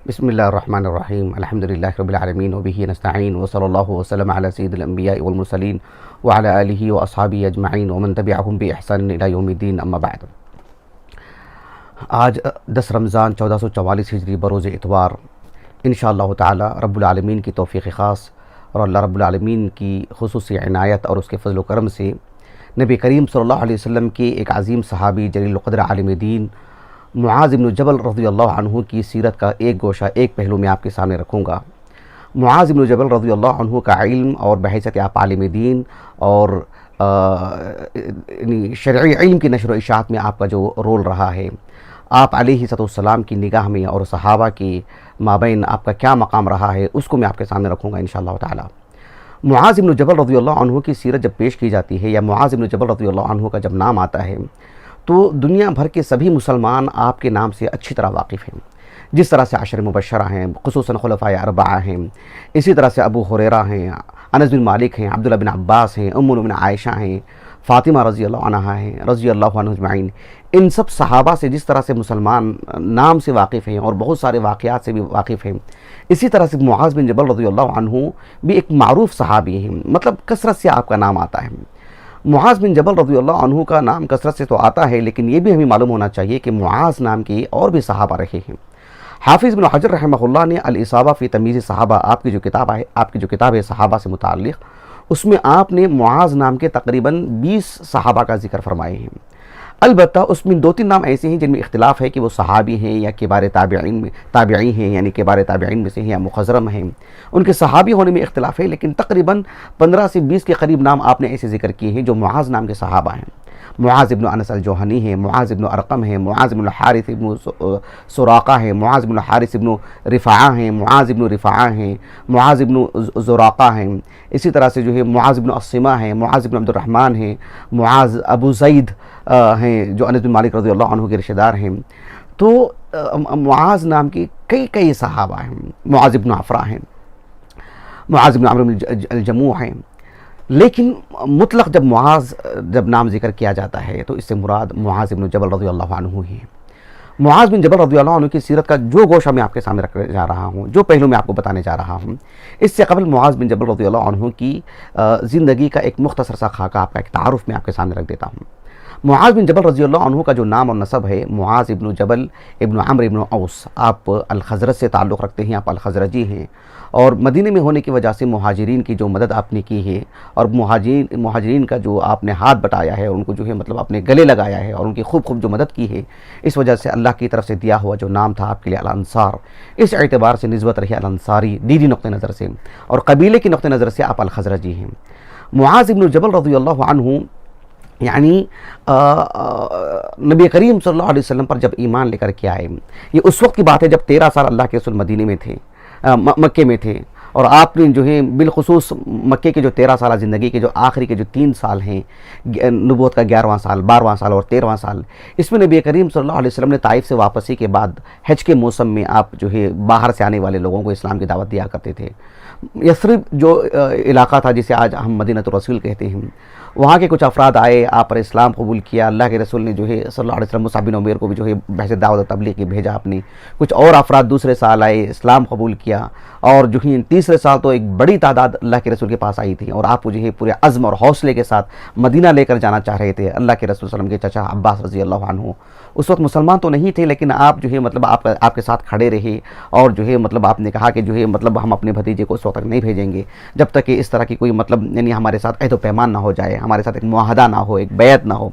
بسم اللہ الرحمن الرحیم الحمدللہ رب العالمین وبہ نستعین وصلی اللہ وسلم علی سید الانبیاء والمرسلین وعلی آلہ واصحابہ اجمعین ومن تبعہم بإحسان الی یوم الدین اما بعد۔ آج 10 رمضان 1444 ہجری بروز اتوار انشاءاللہ تعالی رب العالمین کی توفیق خاص اور اللہ رب العالمین کی خصوصی عنایت اور اس کے فضل و کرم سے نبی کریم صلی اللہ علیہ وسلم کے ایک عظیم صحابی جلیل القدر عالم دین معاذ بن جبل رضی اللہ عنہ کی سیرت کا ایک گوشہ ایک پہلو میں آپ کے سامنے رکھوں گا۔ معاذ بن جبل رضی اللہ عنہ کا علم اور بحیثیت آپ عالم دین اور شرعی علم کی نشر و اشاعت میں آپ کا جو رول رہا ہے، آپ علیہ السلام کی نگاہ میں اور صحابہ کی مابین آپ کا کیا مقام رہا ہے، اس کو میں آپ کے سامنے رکھوں گا انشاءاللہ تعالی۔ معاذ بن جبل رضی اللہ عنہ کی سیرت جب پیش کی جاتی ہے یا معاذ بن جبل رضی اللہ عنہ کا جب نام آتا ہے تو دنیا بھر کے سبھی مسلمان آپ کے نام سے اچھی طرح واقف ہیں، جس طرح سے عشر مبشرہ ہیں، خصوصاً خلفائے اربعہ ہیں، اسی طرح سے ابو ہریرہ ہیں، انس بن مالک ہیں، عبداللہ بن عباس ہیں، ام المؤمنین عائشہ ہیں، فاطمہ رضی اللہ عنہا ہیں، رضی اللہ عنہ اجمعین۔ ان سب صحابہ سے جس طرح سے مسلمان نام سے واقف ہیں اور بہت سارے واقعات سے بھی واقف ہیں، اسی طرح سے معاذ بن جبل رضی اللہ عنہ بھی ایک معروف صحابی ہیں، مطلب کثرت سے آپ کا نام آتا ہے۔ معاذ بن جبل رضی اللہ عنہ کا نام کثرت سے تو آتا ہے، لیکن یہ بھی ہمیں معلوم ہونا چاہیے کہ معاذ نام کے اور بھی صحابہ رہے ہیں۔ حافظ بن حجر رحمہ اللہ نے الاصابہ فی تمییز صحابہ آپ کی جو کتاب ہے صحابہ سے متعلق، اس میں آپ نے معاذ نام کے تقریباً 20 صحابہ کا ذکر فرمائے ہیں۔ البتہ اس میں 2-3 نام ایسے ہیں جن میں اختلاف ہے کہ وہ صحابی ہیں یا کبار تابعین ہیں، یعنی کبار تابعین میں سے ہیں یا مخضرم ہیں، ان کے صحابی ہونے میں اختلاف ہے، لیکن تقریباً 15 سے 20 کے قریب نام آپ نے ایسے ذکر کیے ہیں جو معاذ نام کے صحابہ ہیں۔ معاذ بن انس الجوہنی ہیں، معاذ بن ارقم ہیں، معاذ بن الحارث بن سراقہ ہیں، معاذ بن الحارث بن رفاعہ ہیں، معاذ بن رفاعہ ہیں، معاذ بن زراقہ ہیں، اسی طرح سے جو ہے معاذ بن الصمہ ہیں، معاذ بن عبد الرحمن ہیں، معاذ ابو زید ہیں جو انس بن مالک رضی اللہ عنہ کے رشتہ دار ہیں۔ تو معاذ نام کی کئی صحابہ ہیں، معاذ بن عفرہ ہیں، معاذ بن عمرو بن الجموح ہیں، لیکن مطلق جب نام ذکر کیا جاتا ہے تو اس سے مراد معاذ بن جبل رضی اللہ عنہ ہی ہے۔ معاذ بن جبل رضی اللہ عنہ کی سیرت کا جو گوشہ میں آپ کے سامنے رکھنے جا رہا ہوں، جو پہلو میں آپ کو بتانے جا رہا ہوں، اس سے قبل معاذ بن جبل رضی اللہ عنہ کی زندگی کا ایک مختصر سا خاکہ آپ کا ایک تعارف میں آپ کے سامنے رکھ دیتا ہوں۔ معاذ بن جبل رضی اللہ عنہ کا جو نام اور نسب ہے، معاذ ابن جبل ابن عمرو ابن اوس، آپ الخزرج سے تعلق رکھتے ہیں، آپ الخزرجی ہیں، اور مدینے میں ہونے کی وجہ سے مہاجرین کی جو مدد آپ نے کی ہے اور مہاجرین کا جو آپ نے ہاتھ بٹایا ہے، ان کو جو ہے مطلب اپنے گلے لگایا ہے اور ان کی خوب جو مدد کی ہے، اس وجہ سے اللہ کی طرف سے دیا ہوا جو نام تھا آپ کے لیے الانصار، اس اعتبار سے نسبت رہی الانصاری دینی نقطہ نظر سے، اور قبیلے کی نقطہ نظر سے آپ الخزرجی ہیں۔ معاذ ابن جبل رضی اللہ عنہ یعنی نبی کریم صلی اللہ علیہ وسلم پر جب ایمان لے کر کے آئے، یہ اس وقت کی بات ہے جب 13 سال اللہ کے رسول مدینے میں تھے، مکے میں تھے، اور آپ نے جو ہے بالخصوص مکے کے جو 13 سالہ زندگی کے جو آخری کے جو 3 سال ہیں، نبوت کا 11واں سال، 12واں سال اور 13واں سال، اس میں نبی کریم صلی اللہ علیہ وسلم نے طائف سے واپسی کے بعد حج کے موسم میں آپ جو ہے باہر سے آنے والے لوگوں کو اسلام کی دعوت دیا کرتے تھے۔ یثرب جو علاقہ تھا جسے آج ہم مدینہ الرسول کہتے ہیں، وہاں کے کچھ افراد آئے، آپ پر اسلام قبول کیا، اللہ کے رسول نے جو ہے صلی اللہ علیہ وسلم مصعب بن عمیر کو بھی جو ہے بحث دعوت و تبلیغ کی بھیجا اپنی، کچھ اور افراد دوسرے سال آئے، اسلام قبول کیا، اور جو ہے تیسرے سال تو ایک بڑی تعداد اللہ کے رسول کے پاس آئی تھی، اور آپ کو جو ہے پورے عزم اور حوصلے کے ساتھ مدینہ لے کر جانا چاہ رہے تھے۔ اللہ کے رسول صلی اللہ علیہ وسلم کے چچا عباس رضی اللہ عنہ اس وقت مسلمان تو نہیں تھے، لیکن آپ جو ہے مطلب آپ کے ساتھ کھڑے رہے، اور جو ہے مطلب آپ نے کہا کہ جو ہے مطلب ہم اپنے بھتیجے کو اس وقت تک نہیں بھیجیں گے جب تک کہ اس طرح کی کوئی مطلب یعنی ہمارے ساتھ عہد و پیمان نہ ہو جائے، ہمارے ساتھ ایک معاہدہ نہ ہو، ایک بیعت نہ ہو۔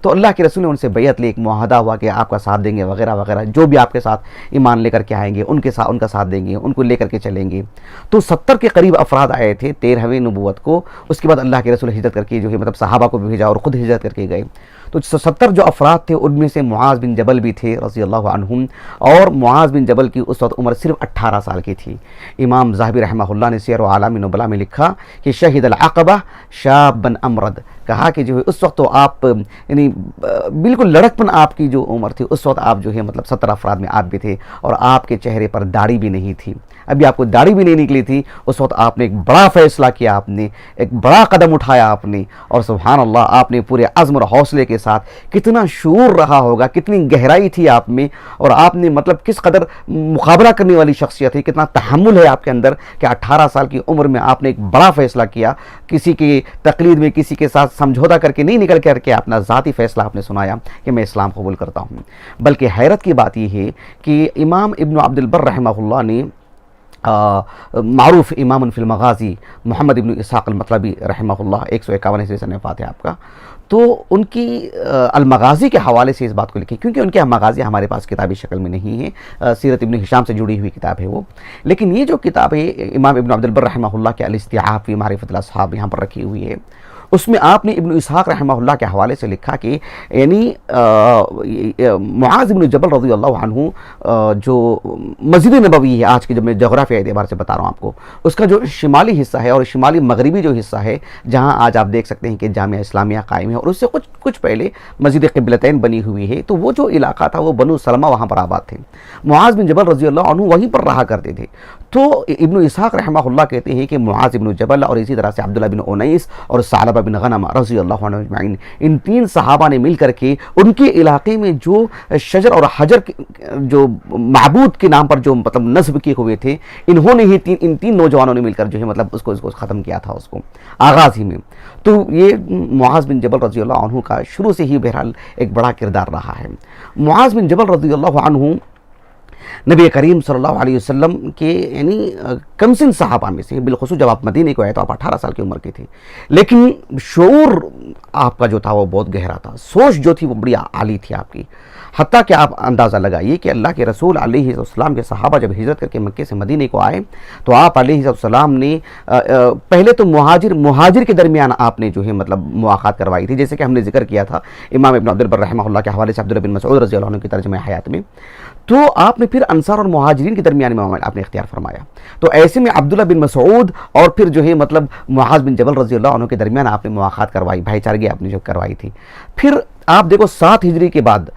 تو اللہ کے رسول نے ان سے بیعت لی، ایک معاہدہ ہوا کہ آپ کا ساتھ دیں گے وغیرہ وغیرہ، جو بھی آپ کے ساتھ ایمان لے کر کے آئیں گے ان کا ساتھ دیں گے، ان کو لے کر کے چلیں گے۔ تو 70 کے قریب افراد آئے تھے 13ویں نبوت کو، اس کے بعد اللہ کے رسول ہجرت کر کے جو ہے مطلب صحابہ کو بھی بھیجا اور خود ہجرت کر کے گئے۔ تو 70 جو افراد تھے ان میں سے معاذ بن جبل بھی تھے رضی اللہ عنہم، اور معاذ بن جبل کی اس وقت عمر صرف 18 سال کی تھی۔ امام ذہبی رحمہ اللہ نے سیر و اعلام نبلاء میں لکھا کہ شہد العقبہ شابا امرد کہا کہ جو ہے اس وقت تو آپ یعنی بالکل لڑکپن آپ کی جو عمر تھی، اس وقت آپ جو ہے مطلب 17 افراد میں آپ بھی تھے، اور آپ کے چہرے پر داڑھی بھی نہیں تھی، ابھی آپ کو داڑھی بھی نہیں نکلی تھی۔ اس وقت آپ نے ایک بڑا فیصلہ کیا، آپ نے ایک بڑا قدم اٹھایا آپ نے، اور سبحان اللہ آپ نے پورے عزم اور حوصلے کے ساتھ، کتنا شعور رہا ہوگا، کتنی گہرائی تھی آپ میں، اور آپ نے مطلب کس قدر مقابلہ کرنے والی شخصیت ہے، کتنا تحمل ہے آپ کے اندر کہ 18 سال کی عمر میں آپ نے ایک بڑا فیصلہ کیا، کسی کی تقلید میں کسی کے ساتھ سمجھوتا کر کے نہیں، نکل کر کے اپنا ذاتی فیصلہ آپ نے سنایا کہ میں اسلام قبول کرتا ہوں۔ بلکہ حیرت کی بات یہ ہے کہ امام ابن عبد البر رحمہ اللہ نے معروف امام فی المغازی محمد ابن اسحاق المطلبی رحمہ اللہ 151 سے وفات ہے آپ کا، تو ان کی المغازی کے حوالے سے اس بات کو لکھی، کیونکہ ان کے مغازی ہمارے پاس کتابی شکل میں نہیں ہے، سیرت ابن ہشام سے جڑی ہوئی کتاب ہے وہ، لیکن یہ جو کتاب ہے امام ابن عبد البر رحمہ اللہ کے الاستیعاب فی معرفت الاصحاب یہاں پر رکھی ہوئی ہے، اس میں آپ نے ابن اسحاق رحمہ اللہ کے حوالے سے لکھا کہ یعنی معاذ بن جبل رضی اللہ عنہ جو مسجد نبوی ہے آج کی، جب میں جغرافیہ اعتبار سے بتا رہا ہوں آپ کو، اس کا جو شمالی حصہ ہے اور شمالی مغربی جو حصہ ہے، جہاں آج آپ دیکھ سکتے ہیں کہ جامعہ اسلامیہ قائم ہے، اور اس سے کچھ پہلے مسجد قبلتین بنی ہوئی ہے، تو وہ جو علاقہ تھا وہ بنو سلمہ وہاں پر آباد تھے، معاذ بن جبل رضی اللہ عنہ وہیں پر رہا کرتے تھے۔ تو ابن اسحاق رحمہ اللہ کہتے ہیں کہ معاذ بن جبل اور اسی طرح سے عبداللہ بن انیس اور ثعلبہ بن غنم رضی اللہ عنہ اجمعین، ان 3 صحابہ نے مل کر کے ان کے علاقے میں جو شجر اور حجر جو معبود کے نام پر جو مطلب نصب کیے ہوئے تھے، انہوں نے ہی ان 3 نوجوانوں نے مل کر جو ہے مطلب اس کو ختم کیا تھا، اس کو آغاز ہی میں۔ تو یہ معاذ بن جبل رضی اللہ عنہ کا شروع سے ہی بہرحال ایک بڑا کردار رہا ہے۔ معاذ بن جبل رضی اللہ عنہ نبی کریم صلی اللہ علیہ وسلم کے یعنی کم سن صحابہ میں سے، بالخصوص جب آپ مدینے کو آئے تو آپ 18 سال کی عمر کے تھے، لیکن شعور آپ کا جو تھا وہ بہت گہرا تھا، سوچ جو تھی وہ بڑی عالی تھی آپ کی، حتیٰ کہ آپ اندازہ لگائیے کہ اللہ کے رسول علیہ السلام کے صحابہ جب ہجرت کر کے مکے سے مدینے کو آئے تو آپ علیہ السلام نے پہلے تو مہاجر کے درمیان آپ نے جو ہے مطلب مواقعات کروائی تھی، جیسے کہ ہم نے ذکر کیا تھا امام ابن عبد البر رحمہ اللہ کے حوالے سے عبداللہ بن مسعود رضی اللہ عنہ کی ترجمہ حیات میں، تو آپ نے پھر انصار اور مہاجرین کے درمیان میں آپ نے اختیار فرمایا، تو ایسے میں عبداللہ بن مسعود اور پھر جو ہے مطلب معاذ بن جبل رضی اللہ عنہ کے درمیان آپ نے مواقعات کروائی، بھائی چارگی آپ نے جو کروائی تھی۔ پھر آپ دیکھو 7 ہجری کے بعد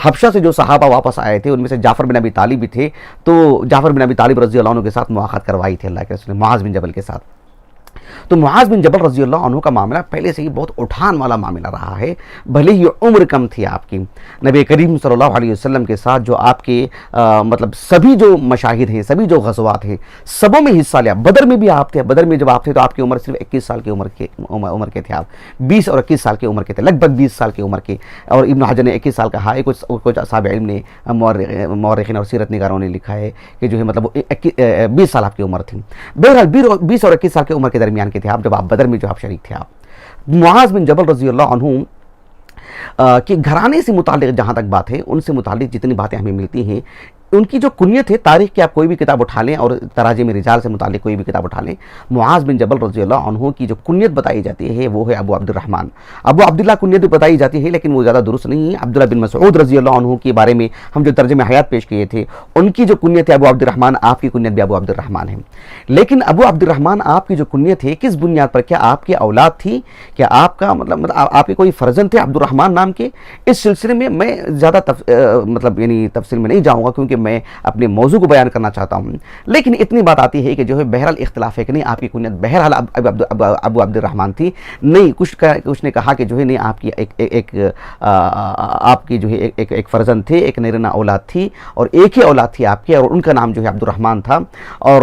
حبشہ سے جو صحابہ واپس آئے تھے ان میں سے جعفر بن ابی طالب بھی تھے، تو جعفر بن ابی طالب رضی اللہ عنہ کے ساتھ مواقعات کروائی تھی اللہ کے رسول نے معاذ بن جبل کے ساتھ۔ تو معاذ بن جبل رضی اللہ عنہ کا معاملہ پہلے سے ہی بہت اٹھان والا معاملہ رہا ہے، بھلے ہی عمر کم تھی آپ کی، نبی کریم صلی اللہ علیہ وسلم کے ساتھ جو آپ کے مطلب سبھی جو مشاہد ہیں، سبھی جو غزوات ہیں، سبوں میں حصہ لیا، بدر میں بھی آپ تھے، بدر میں جب آپ تھے تو آپ کی عمر صرف 21 سال کی عمر کے تھے، آپ 20 اور 21 سال کی عمر کے تھے، لگ بھگ 20 سال کی عمر کے، اور ابن حجر نے 21 سال کہا ہے، کچھ اصحاب علم نے، مورخین اور سیرت نگاروں نے لکھا ہے کہ جو ہے مطلب 20 سال آپ کی عمر تھی، بہرحال 20 اور 21 سال کی عمر کے درمیان کے تھے آپ، جب آپ بدر میں جو آپ شریک تھے۔ آپ معاذ بن جبل رضی اللہ عنہ کہ گھرانے سے متعلق جہاں تک بات ہے، ان سے متعلق جتنی باتیں ہمیں ملتی ہیں، ان کی جو کنیت ہے، تاریخ کی آپ کوئی بھی کتاب اٹھا لیں اور تراجم رجال سے متعلق کوئی بھی کتاب اٹھا لیں، معاذ بن جبل رضی اللہ عنہ کی جو کنیت بتائی جاتی ہے وہ ہے ابو عبد الرحمن، ابو عبداللہ کنیت بتائی جاتی ہے، لیکن وہ زیادہ درست نہیں ہے۔ عبداللہ بن مسعود رضی اللہ عنہ کے بارے میں ہم جو ترجمہ حیات پیش کیے تھے، ان کی جو کنیت ہے ابو عبد الرحمن، آپ کی کنیت بھی ابو عبد الرحمن ہے، لیکن ابو عبد الرحمن آپ کی جو کنیت ہے کس بنیاد پر؟ کیا آپ کی اولاد تھی؟ کیا آپ کا مطلب آپ کے کوئی فرزند تھے عبد الرحمن نام کے؟ اس سلسلے میں زیادہ مطلب یعنی تفصیل میں نہیں جاؤں گا، کیونکہ میں اپنے موضوع کو بیان کرنا چاہتا ہوں، لیکن اتنی بات آتی ہے کہ جو ہے بہرحال اختلاف ہے کہ نہیں آپ کی کنیت بہرحال ابو عبد الرحمن تھی، نہیں کچھ نے کہا کہ جو ہے نہیں آپ کی آپ کی جو ہے ایک فرزند تھے، ایک نیرنا اولاد تھی، اور ایک ہی اولاد تھی آپ کی، اور ان کا نام جو ہے عبد الرحمن تھا، اور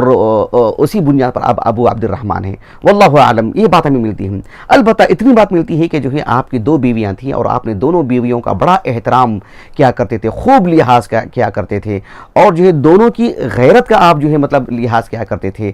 اسی بنیاد پر اب ابو عبد الرحمن ہے، واللہ اعلم۔ یہ بات ہمیں ملتی ہے، البتہ اتنی بات ملتی ہے کہ جو ہے آپ کی 2 بیویاں تھیں، اور آپ نے دونوں بیویوں کا بڑا احترام کیا کرتے تھے، خوب لحاظ کیا کرتے تھے، اور جو ہے دونوں کی غیرت کا آپ جو ہے مطلب لحاظ کیا کرتے تھے۔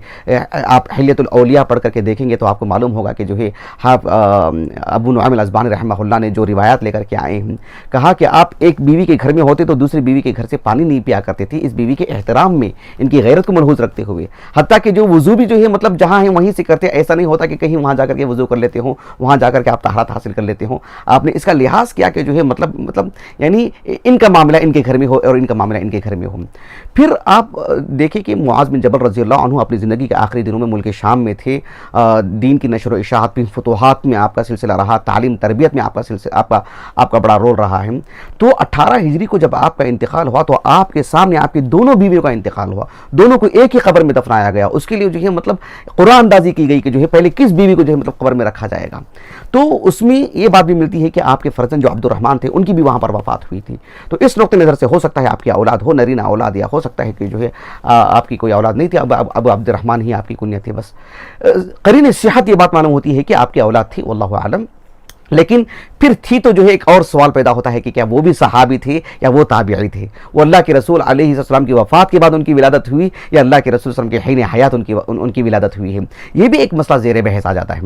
آپ حلیۃ الاولیاء پڑھ کر کے دیکھیں گے تو آپ کو معلوم ہوگا کہ جو ہے ابو نعیم الازبانی رحمہ اللہ نے جو روایات لے کر کے آئے ہیں، کہا کہ آپ ایک بیوی کے گھر میں ہوتے تو دوسری بیوی کے گھر سے پانی نہیں پیا کرتے تھے، اس بیوی کے احترام میں، ان کی غیرت کو ملحوظ رکھتے ہوئے، حتیٰ کہ جو وضو بھی جو ہے مطلب جہاں ہیں وہیں سے کرتے، ایسا نہیں ہوتا کہ کہیں وہاں جا کر کے وضو کر لیتے ہوں، وہاں جا کر کے آپ طہارت حاصل کر لیتے ہوں، آپ نے اس کا لحاظ کیا کہ جو ہے مطلب یعنی ان کا معاملہ ان کے گھر میں ہو اور ان کا معاملہ ان کے گھر میں ہوں۔ پھر آپ دیکھیں کہ معاذ بن جبل رضی اللہ عنہ اپنی زندگی کے آخری دنوں میں ملک شام میں تھے، دین کی نشر و اشاعت میں، فتوحات میں آپ کا سلسلہ رہا، تعلیم تربیت میں آپ کا بڑا رول رہا ہے۔ تو 18 ہجری کو جب آپ کا انتقال ہوا تو آپ کے سامنے آپ کی دونوں بیویوں کا انتقال ہوا، دونوں کو ایک ہی قبر میں دفنایا گیا۔ اس کے لیے جو ہے مطلب قرآن اندازی کی گئی کہ جو ہے پہلے کس بیوی کو جو ہے مطلب قبر میں رکھا جائے گا۔ تو اس میں یہ بات بھی ملتی ہے کہ آپ کے فرزند جو عبد الرحمن تھے ان کی بھی وہاں پر وفات ہوئی تھی۔ تو اس نقطۂ نظر سے ہو سکتا ہے آپ کی اولاد ہو، نرینہ اولاد، یا ہو سکتا ہے کہ جو ہے آپ کی کوئی اولاد نہیں تھی، اب عبد الرحمن ہی آپ کی کنیت تھی۔ بس قرین صحت یہ بات معلوم ہوتی ہے کہ آپ کی اولاد تھی، واللہ اعلم۔ لیکن پھر تھی تو جو ہے ایک اور سوال پیدا ہوتا ہے کہ کیا وہ بھی صحابی تھے یا وہ تابعی تھے؟ وہ اللہ کے رسول علیہ السلام کی وفات کے بعد ان کی ولادت ہوئی یا اللہ کے رسول صلی اللہ علیہ وسلم کے حین حیات ان کی ولادت ہوئی ہے؟ یہ بھی ایک مسئلہ زیر بحث آ جاتا ہے۔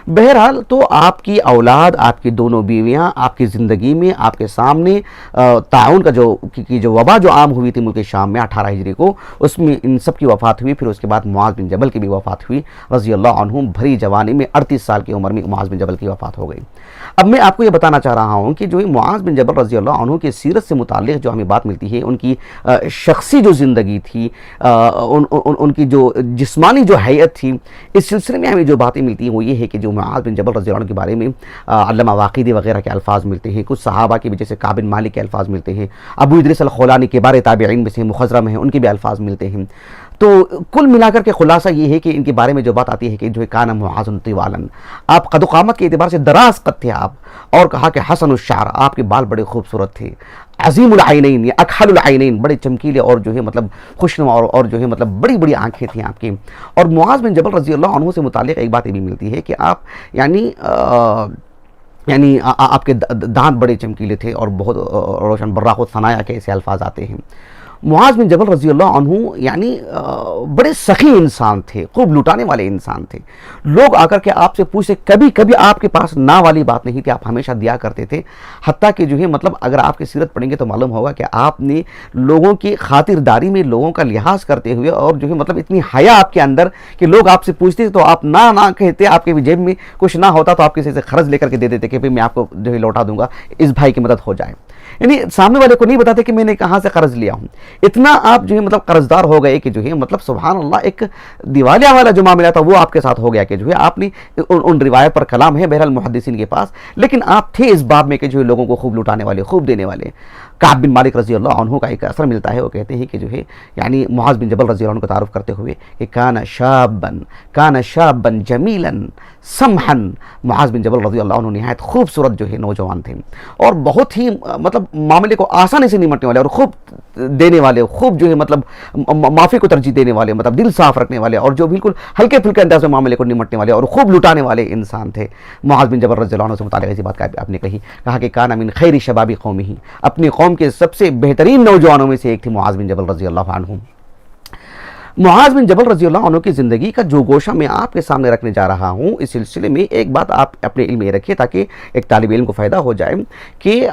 بہرحال تو آپ کی اولاد، آپ کی دونوں بیویاں آپ کی زندگی میں آپ کے سامنے طاعون کا جو وبا جو عام ہوئی تھی ملک شام میں 18 ہجری کو، اس میں ان سب کی وفات ہوئی۔ پھر اس کے بعد معاذ بن جبل کی بھی وفات ہوئی رضی اللہ عنہ، بھری جوانی میں 38 سال کی عمر میں معاذ بن جبل کی وفات ہو گئی۔ اب میں آپ کو یہ بتانا چاہ رہا ہوں کہ جو معاذ بن جبل رضی اللہ عنہ کی سیرت سے متعلق جو ہمیں بات ملتی ہے، ان کی شخصی جو زندگی تھی، ان کی جو جسمانی جو حیت تھی، اس سلسلے میں ہمیں جو باتیں ملتی ہیں وہ یہ ہے کہ جو معاذ بن جبل رضی اللہ عنہ کے بارے میں علامہ واقدی وغیرہ کے الفاظ ملتے ہیں، کچھ صحابہ کی وجہ سے کعب بن مالک کے الفاظ ملتے ہیں، ابو ادریس الخولانی کے بارے تابعین میں سے مخضرم ہیں، ان کے بھی الفاظ ملتے ہیں۔ تو کل ملا کر کے خلاصہ یہ ہے کہ ان کے بارے میں جو بات آتی ہے کہ جو کان معاذ طوالا، آپ قد و قامت کے اعتبار سے دراز قد تھے آپ، اور کہا کہ حسن الشعر، آپ کے بال بڑے خوبصورت تھے، عظیم العینین یا اکحل العینین، بڑے چمکیلے اور جو ہے مطلب خوشنما اور جو ہے مطلب بڑی بڑی آنکھیں تھیں آپ کی۔ اور معاذ بن جبل رضی اللہ عنہ سے متعلق ایک بات یہ بھی ملتی ہے کہ آپ یعنی آپ کے دانت بڑے چمکیلے تھے اور بہت روشن براق الثنایا کے ایسے الفاظ آتے ہیں۔ معاذ بن جبل رضی اللہ عنہ یعنی بڑے سخی انسان تھے، خوب لٹانے والے انسان تھے۔ لوگ آ کر کے آپ سے پوچھتے، کبھی آپ کے پاس نہ والی بات نہیں تھی، آپ ہمیشہ دیا کرتے تھے۔ حتیٰ کہ جو ہے مطلب اگر آپ کی سیرت پڑھیں گے تو معلوم ہوگا کہ آپ نے لوگوں کی خاطرداری میں لوگوں کا لحاظ کرتے ہوئے اور جو ہے مطلب اتنی حیا آپ کے اندر کہ لوگ آپ سے پوچھتے تو آپ نہ کہتے، آپ کے جیب میں کچھ نہ ہوتا تو آپ کسی سے قرض لے کر کے دے دیتے کہ میں آپ کو جو ہے لوٹا دوں گا، اس بھائی کی مدد ہو جائے۔ یعنی سامنے والے کو نہیں بتاتے کہ میں نے کہاں سے قرض لیا ہوں، اتنا آپ جو ہے مطلب قرض دار ہو گئے کہ جو ہے مطلب سبحان اللہ ایک دیوالیہ والا جو معاملہ تھا وہ آپ کے ساتھ ہو گیا کہ جو ہے آپ نے ان روایت پر کلام ہے بہرحال محدثین کے پاس، لیکن آپ تھے اس باب میں کہ جو ہے لوگوں کو خوب لٹانے والے، خوب دینے والے۔ کعب بن مالک رضی اللہ عنہ کا ایک اثر ملتا ہے، وہ کہتے ہیں کہ جو ہے یعنی معاذ بن جبل رضی اللہ عنہ کا تعارف کرتے ہوئے کہ کان شابا جمیلا سمحا، معاذ بن جبل رضی اللہ عنہ نہایت خوبصورت جو ہے نوجوان تھے اور بہت ہی مطلب معاملے کو آسانی سے نمٹنے والے اور خوب دینے والے، خوب جو ہے مطلب معافی کو ترجیح دینے والے، مطلب دل صاف رکھنے والے اور جو بالکل ہلکے پھلکے انداز میں معاملے کو نمٹنے والے اور خوب لٹانے والے انسان تھے۔ معاذ بن جبل رضی اللہ عنہ سے متعلق ایسی بات آپ نے کہا کہ کان من خیر شباب قومہ، اپنی قوم کے سب سے بہترین نوجوانوں میں سے ایک تھے معاذ بن جبل رضی اللہ عنہ۔ معاذ بن جبل رضی اللہ عنہ کی زندگی کا جو گوشہ میں آپ کے سامنے رکھنے جا رہا ہوں، اس سلسلے میں ایک بات آپ اپنے علم میں رکھیے تاکہ ایک طالب علم کو فائدہ ہو جائے کہ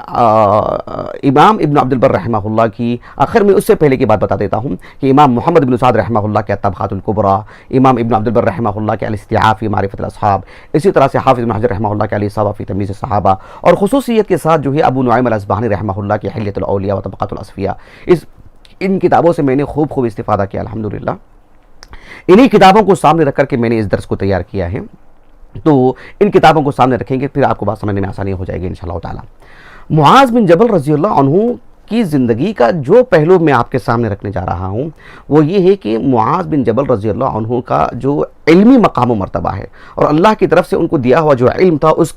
امام ابن عبد البر رحمہ اللہ کی، آخر میں اس سے پہلے کی بات بتا دیتا ہوں کہ امام محمد بن سعد رحمہ اللہ کے الطبقات الکبریٰ، امام ابن عبد البر رحمہ اللہ کے الاستیعاب فی معرفت الاصحاب، اسی طرح سے حافظ بن حجر رحمہ اللہ کے الاصابہ فی تمییز الصحابہ، اور خصوصیت کے ساتھ جو ہے ابو نعیم الاصبہانی رحمہ اللہ کے حلیۃ الاولیاء و طبقات الاصفیاء، ان کتابوں سے میں نے خوب استفادہ کیا الحمدللہ۔ انہی کتابوں کو سامنے رکھ کر کے میں نے اس درس کو تیار کیا ہے، تو ان کتابوں کو سامنے رکھیں گے پھر آپ کو بات سمجھنے میں آسانی ہو جائے گی انشاءاللہ تعالی۔ معاذ بن جبل رضی اللہ عنہ کی زندگی کا جو پہلو میں آپ کے سامنے رکھنے جا رہا ہوں وہ یہ ہے کہ معاذ بن جبل رضی اللہ عنہ کا جو علمی مقام و مرتبہ ہے اور اللہ کی طرف سے ان کو دیا ہوا جو علم تھا اس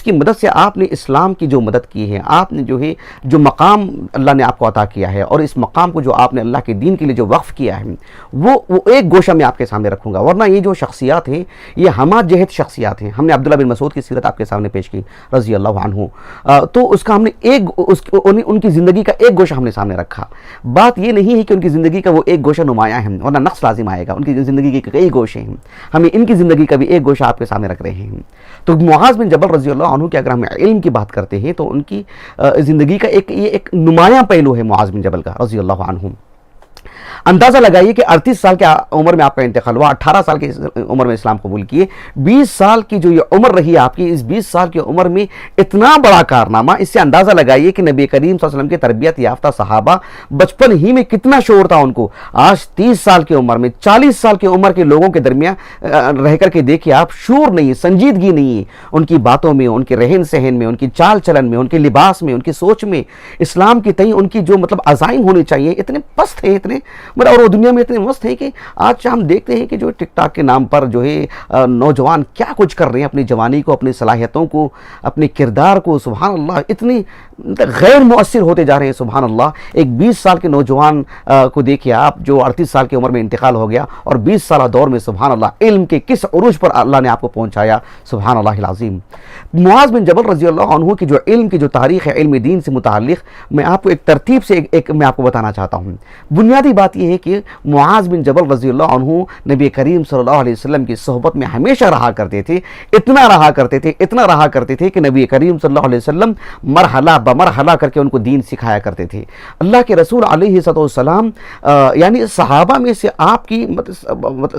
کی مدد سے آپ نے اسلام کی جو مدد کی ہے، آپ نے جو ہے جو مقام اللہ نے آپ کو عطا کیا ہے اور اس مقام کو جو آپ نے اللہ کے دین کے لیے جو وقف کیا ہے وہ ایک گوشہ میں آپ کے سامنے رکھوں گا، ورنہ یہ جو شخصیات ہیں یہ ہمہ جہت شخصیات ہیں۔ ہم نے عبداللہ بن مسعود کی سیرت آپ کے سامنے پیش کی رضی اللہ عنہ، تو اس کا ہم نے ان کی زندگی کا ایک گوشہ ہم نے سامنے رکھا۔ بات یہ نہیں ہے کہ ان کی زندگی کا وہ ایک گوشہ نمایاں ہے ورنہ نقص لازم آئے گا، ان کی زندگی کے کئی گوشے ہیں، ہمیں ان کی زندگی کا بھی ایک گوشہ آپ کے سامنے رکھ رہے ہیں۔ تو معاذ بن جبل رضی اللہ عنہ کی اگر ہم علم کی بات کرتے ہیں تو ان کی زندگی کا یہ ایک نمایاں پہلو ہے معاذ بن جبل کا رضی اللہ عنہ۔ اندازہ لگائیے کہ 38 سال کی عمر میں آپ کا انتقال ہوا، 18 سال کی عمر میں اسلام قبول کیے، 20 سال کی جو یہ عمر رہی آپ کی، اس 20 سال کی عمر میں اتنا بڑا کارنامہ، اس سے اندازہ لگائیے کہ نبی کریم صلی اللہ علیہ وسلم کے تربیت یافتہ صحابہ بچپن ہی میں کتنا شعور تھا ان کو۔ آج 30 سال کی عمر میں، 40 سال کی عمر کے لوگوں کے درمیان رہ کر کے دیکھیے آپ، شعور نہیں، سنجیدگی نہیں ہے ان کی باتوں میں، ان کے رہن سہن میں، ان کی چال چلن میں، ان کے لباس میں، ان کی سوچ میں، اسلام کی تئیں ان کی جو مطلب عزائم ہونے چاہیے اتنے پست ہیں، اتنے اور وہ دنیا میں اتنے مست ہیں کہ آج ہم دیکھتے ہیں کہ جو ٹک ٹاک کے نام پر جو ہے نوجوان کیا کچھ کر رہے ہیں، اپنی جوانی کو، اپنی صلاحیتوں کو، اپنے کردار کو، سبحان اللہ اتنی غیر مؤثر ہوتے جا رہے ہیں، سبحان اللہ۔ ایک 20 سال کے نوجوان کو دیکھیے آپ جو 38 سال کی عمر میں انتقال ہو گیا، اور 20 سالہ دور میں سبحان اللہ علم کے کس عروج پر اللہ نے آپ کو پہنچایا، سبحان اللہ العظیم۔ معاذ بن جبل رضی اللہ عنہ کی جو علم کی جو تاریخ ہے، علم دین سے متعلق، میں آپ کو ایک ترتیب سے ایک میں آپ کو بتانا چاہتا ہوں۔ بنیادی بات یہ ہے کہ معاذ بن جبل رضی اللہ عنہ نبی کریم صلی اللہ علیہ وسلم کی صحبت میں ہمیشہ رہا کرتے تھے، اتنا رہا کرتے تھے کہ نبی کریم صلی اللہ علیہ وسلم مرحلہ بمرحلہ کر کے ان کو دین سکھایا کرتے تھے۔ اللہ کے رسول علیہ السلام یعنی صحابہ میں سے آپ کی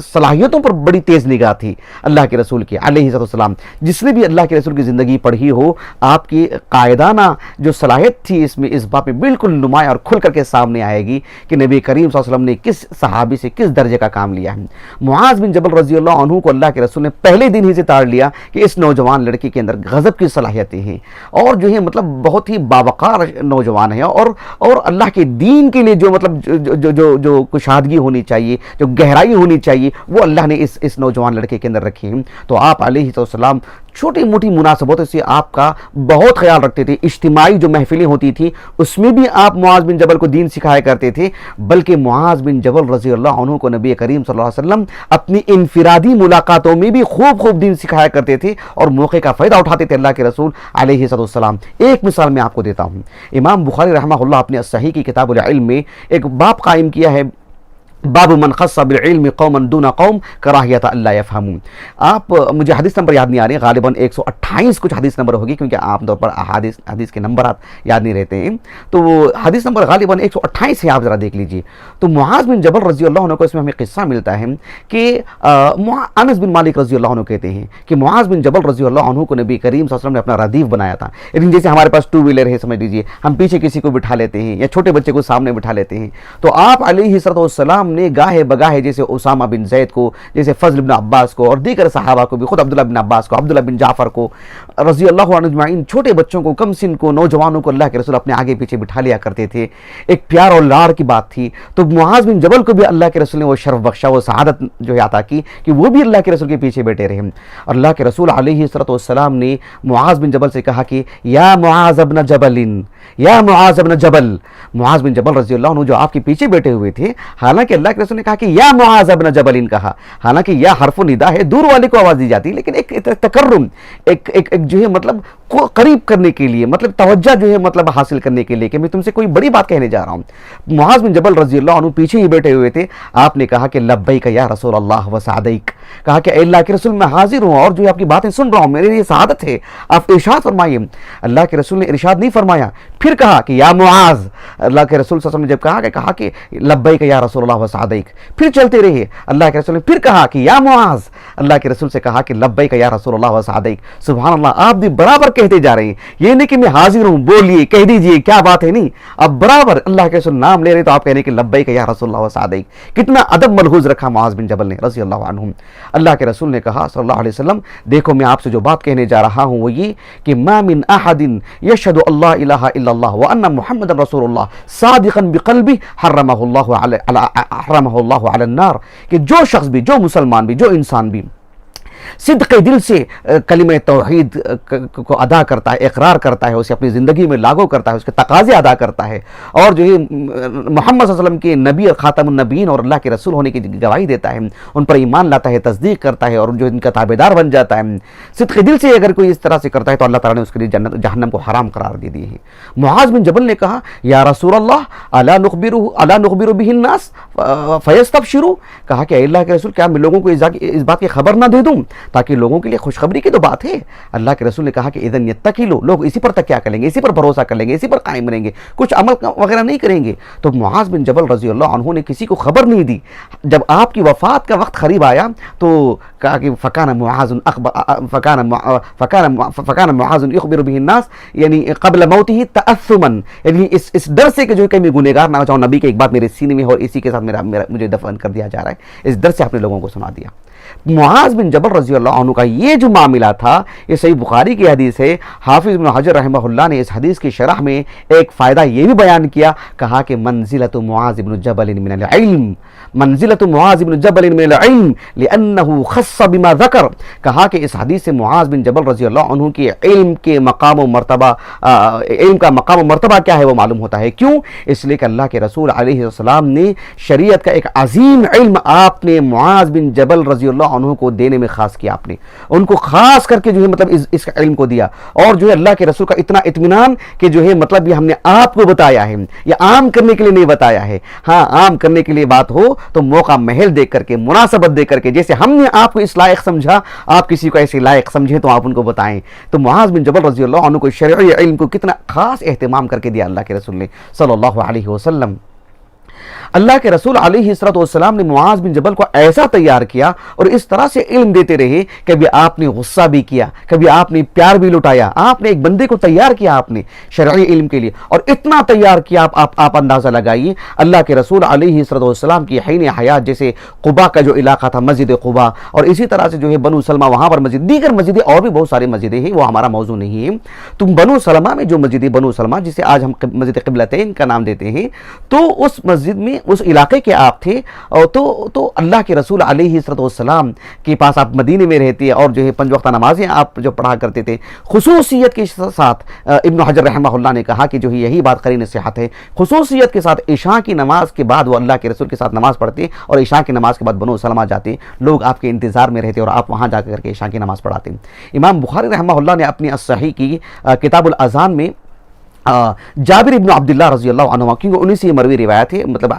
صلاحیتوں پر بڑی تیز نگاہ تھی اللہ کے رسول کی علیہ السلام۔ جس نے بھی اللہ کے رسول کی زندگی پڑھی ہو، آپ کی قائدانہ جو صلاحیت تھی اس میں، اس بات میں بالکل نمایاں اور کھل کر کے سامنے آئے گی کہ نبی کریم صلی اللہ علیہ وسلم نے کس صحابی سے کس درجے کا کام لیا ہے۔ معاذ بن جبل رضی اللہ عنہ کو اللہ کے رسول نے پہلے دن ہی سے تاڑ لیا کہ اس نوجوان لڑکی کے اندر غضب کی صلاحیتیں ہیں، اور جو ہے مطلب بہت ہی باوقار نوجوان ہے، اور اللہ کے دین کے لیے جو مطلب جو کشادگی ہونی چاہیے، جو گہرائی ہونی چاہیے، وہ اللہ نے اس نوجوان لڑکے کے اندر رکھی ہے۔ تو آپ علیہ السلام چھوٹی موٹی مناسبتوں سے آپ کا بہت خیال رکھتے تھے۔ اجتماعی جو محفلیں ہوتی تھی اس میں بھی آپ معاذ بن جبل کو دین سکھایا کرتے تھے، بلکہ معاذ بن جبل رضی اللہ عنہ کو نبی کریم صلی اللہ علیہ وسلم اپنی انفرادی ملاقاتوں میں بھی خوب دین سکھایا کرتے تھے، اور موقع کا فائدہ اٹھاتے تھے اللہ کے رسول علیہ السلام۔ ایک مثال میں آپ کو دیتا ہوں، امام بخاری رحمہ اللہ اپنے الصحیح کی کتاب العلم میں ایک باب قائم کیا ہے، باب من خص بالعلم قوما دون قوم کراہیت اللہ یفہمون۔ آپ مجھے حدیث نمبر یاد نہیں آ رہے، غالباً 128 کچھ حدیث نمبر ہوگی، کیونکہ عام طور پر حدیث کے نمبرات یاد نہیں رہتے ہیں، تو وہ حدیث نمبر غالباً 128 ہے، آپ ذرا دیکھ لیجئے۔ تو معاذ بن جبل رضی اللہ عنہ کو اس میں ہمیں قصہ ملتا ہے کہ انس بن مالک رضی اللہ عنہ کہتے ہیں کہ معاذ بن جبل رضی اللہ عنہ کو نبی کریم صلی اللہ علیہ وسلم نے اپنا ردیف بنایا تھا۔ لیکن جیسے ہمارے پاس 2 ویلر ہے، سمجھ لیجئے ہم پیچھے کسی کو بٹھا لیتے ہیں یا چھوٹے بچے کو سامنے بٹھا لیتے ہیں، تو آپ علیہ السلام نے گاہے بگاہے جیسے اسامہ بن زید کو، جیسے فضل بن عباس کو، اور دیگر صحابہ کو بھی، خود عبداللہ بن عباس کو، عبداللہ بن جعفر کو رضی اللہ عنہ اجمعین، چھوٹے بچوں کو، کم سن کو، نوجوانوں کو اللہ کے رسول اپنے آگے پیچھے بٹھا لیا کرتے تھے۔ ایک پیار اور لاڑ کی بات تھی۔ تو معاذ بن جبل کو بھی اللہ کے رسول نے وہ شرف بخشا، وہ سعادت جو ہے عطا کی کہ وہ بھی اللہ کے رسول کے پیچھے بیٹھے رہے۔ اللہ کے رسول علیہ السلام نے معاذ بن جبل سے کہا کہ یا معاذ بن جبل، یا معاذ بن جبل، معاذ بن جبل رضی اللہ عنہ جو آپ کے پیچھے بیٹھے ہوئے تھے، حالانکہ اللہ کے رسول نے کہا کہ یا معاذ بن جبل کہا، حالانکہ یا حرف ندا ہے، دور والے کو آواز دی جاتی ہے، لیکن ایک تکرم، ایک جو ہے مطلب کو قریب کرنے کے لیے، مطلب توجہ جو ہے مطلب حاصل کرنے کے لیے کہ میں تم سے کوئی بڑی بات کہنے جا رہا ہوں۔ معاذ بن جبل رضی اللہ عنہ پیچھے ہی بیٹھے ہوئے تھے، آپ نے کہا کہ لبیک یا رسول اللہ و سعدیک، کہا کہ اے اللہ کے رسول میں حاضر ہوں اور جو آپ کی باتیں سن رہا ہوں، میرے لیے سعادت ہے، آپ ارشاد فرمائیے۔ اللہ کے رسول نے ارشاد نہیں فرمایا، پھر کہا کہ یا معاذ، اللہ کے رسول صلی اللہ علیہ وسلم نے جب کہا کہ لبیک یا رسول اللہ و سعدیک، پھر چلتے رہے۔ اللہ کے رسول نے پھر کہا کہ یا معاذ، اللہ کے رسول سے کہا کہ لبیک یا رسول اللہ و سعدیک۔ سبحان اللہ، آپ بھی برابر کہتے جا رہے ہیں، یہ نہیں کہ میں حاضر ہوں بولیے کہہ دیجئے کیا بات ہے، نہیں، آپ برابر اللہ کے رسول نام لے رہے تو آپ کہنے کہ لبیک یا رسول اللہ و سعدیک۔ کتنا ادب ملحوظ رکھا معاذ بن جبل نے رضی اللہ عنہ۔ اللہ کے رسول نے کہا صلی اللہ علیہ وسلم، دیکھو میں آپ سے جو بات کہنے جا رہا ہوں وہ یہ کہ ما من احد یشہد اللہ الہ الا اللہ وان محمد رسول اللہ صادقا بقلبہ حرمہ اللہ علی النار، کہ جو شخص بھی، جو مسلمان بھی، جو انسان بھی صدق دل سے کلمہ توحید کو ادا کرتا ہے، اقرار کرتا ہے، اسے اپنی زندگی میں لاگو کرتا ہے، اس کے تقاضے ادا کرتا ہے، اور جو ہے محمد صلی اللہ علیہ وسلم کے نبی اور خاتم النبیین اور اللہ کے رسول ہونے کی گواہی دیتا ہے، ان پر ایمان لاتا ہے، تصدیق کرتا ہے، اور جو ان کا تابعدار بن جاتا ہے، صدق دل سے اگر کوئی اس طرح سے کرتا ہے تو اللہ تعالیٰ نے اس کے لیے جہنم کو حرام قرار دے دی ہے۔ معاذ بن جبل نے کہا یا رسول اللہ الا نخبر به الناس فیستبشروا، کہا کہ اے اللہ کے رسول کیا میں لوگوں کو اس بات کی خبر نہ دے دوں تاکہ لوگوں کے لیے خوشخبری کی تو بات ہے۔ اللہ کے رسول نے کہا کہ اذن یتکلوا، لوگ اسی پر تکیہ کر لیں گے، اسی پر بھروسہ کر لیں گے، اسی پر قائم رہیں گے، کچھ عمل وغیرہ نہیں کریں گے۔ تو معاذ بن جبل رضی اللہ عنہ نے کسی کو خبر نہیں دی۔ جب آپ کی وفات کا وقت قریب آیا تو کہا کہ فکان معاذ یخبر به الناس، یعنی قبل موته تأثما، یعنی اس ڈر سے کہ جو کہ میں گنہگار نہ ہو جاؤں، نبی کے ایک بات میرے سینے میں ہو اور اسی کے ساتھ مجھے دفن کر دیا جا رہا ہے، اس ڈر سے آپ نے لوگوں کو سنا دیا۔ معاذ بن جبل رضی اللہ عنہ کا یہ جو معاملہ تھا، یہ صحیح بخاری کی حدیث ہے۔ حافظ ابن حجر رحمہ اللہ نے اس حدیث کی شرح میں ایک فائدہ یہ بھی بیان کیا، کہا کہ منزلۃ معاذ بن جبل من العلم، منزلۃ معاذ بن جبل من العلم لانه خص بما ذکر، کہا کہ اس حدیث سے معاذ بن جبل رضی اللہ عنہ کے علم کے مقام و مرتبہ، علم کا مقام و مرتبہ کیا ہے وہ معلوم ہوتا ہے۔ کیوں؟ اس لیے کہ اللہ کے رسول علیہ السلام نے شریعت کا ایک عظیم علم آپ نے معاذ بن جبل رضی اللہ عنہ کو دینے میں خاص کیا، آپ نے ان کو خاص کر کے جو ہے مطلب اس علم کو دیا، اور جو ہے اللہ کے رسول کا اتنا اطمینان کہ جو ہے مطلب یہ ہم نے آپ کو بتایا ہے، یہ عام کرنے کے لیے نہیں بتایا ہے۔ ہاں عام کرنے کے لیے بات ہو تو موقع محل دیکھ کر کے، مناسبت دیکھ کر کے، جیسے ہم نے آپ کو اس لائق سمجھا، آپ کسی کو ایسے لائق سمجھے تو آپ ان کو بتائیں۔ تو معاذ بن جبل رضی اللہ عنہ کو شرعی علم کو کتنا خاص اہتمام کر کے دیا اللہ کے رسول نے صلی اللہ علیہ وسلم۔ اللہ کے رسول علیہ السلام نے معاذ بن جبل کو ایسا تیار کیا اور اس طرح سے علم دیتے رہے، کبھی آپ نے غصہ بھی کیا، کبھی آپ نے پیار بھی لٹایا، آپ نے ایک بندے کو تیار کیا آپ نے شرعی علم کے لیے، اور اتنا تیار کیا آپ اندازہ لگائیے اللہ کے رسول علیہ السلام کی حین حیات، جیسے قباء کا جو علاقہ تھا، مسجد قباء، اور اسی طرح سے جو ہے بنو سلمہ، وہاں پر مسجد، دیگر مسجدیں اور بھی بہت ساری مسجدیں ہیں، وہ ہمارا موضوع نہیں ہے۔ تم بنو سلمہ میں جو مسجد بنو سلمہ، جسے آج ہم مسجد قبلتین کا نام دیتے ہیں، تو اس مسجد میں اس علاقے کے آپ تھے، اور تو اللہ کے رسول علیہ السلام کے پاس آپ مدینے میں رہتے اور جو ہے 5 وقتہ نمازیں آپ جو پڑھا کرتے تھے۔ خصوصیت کے ساتھ ابن حجر رحمہ اللہ نے کہا کہ جو یہی بات قرین نصیحت ہے، خصوصیت کے ساتھ عشاء کی نماز کے بعد وہ اللہ کے رسول کے ساتھ نماز پڑھتے اور عشاء کی نماز کے بعد بنو سلمہ جاتے، لوگ آپ کے انتظار میں رہتے اور آپ وہاں جا کر کے عشاء کی نماز پڑھاتے۔ امام بخاری رحمہ اللہ نے اپنی الصحیح کی کتاب الاذان میں جابر ابن عبداللہ رضی اللہ عنہما، کیونکہ انہی سے یہ مروی روایت ہے مطلب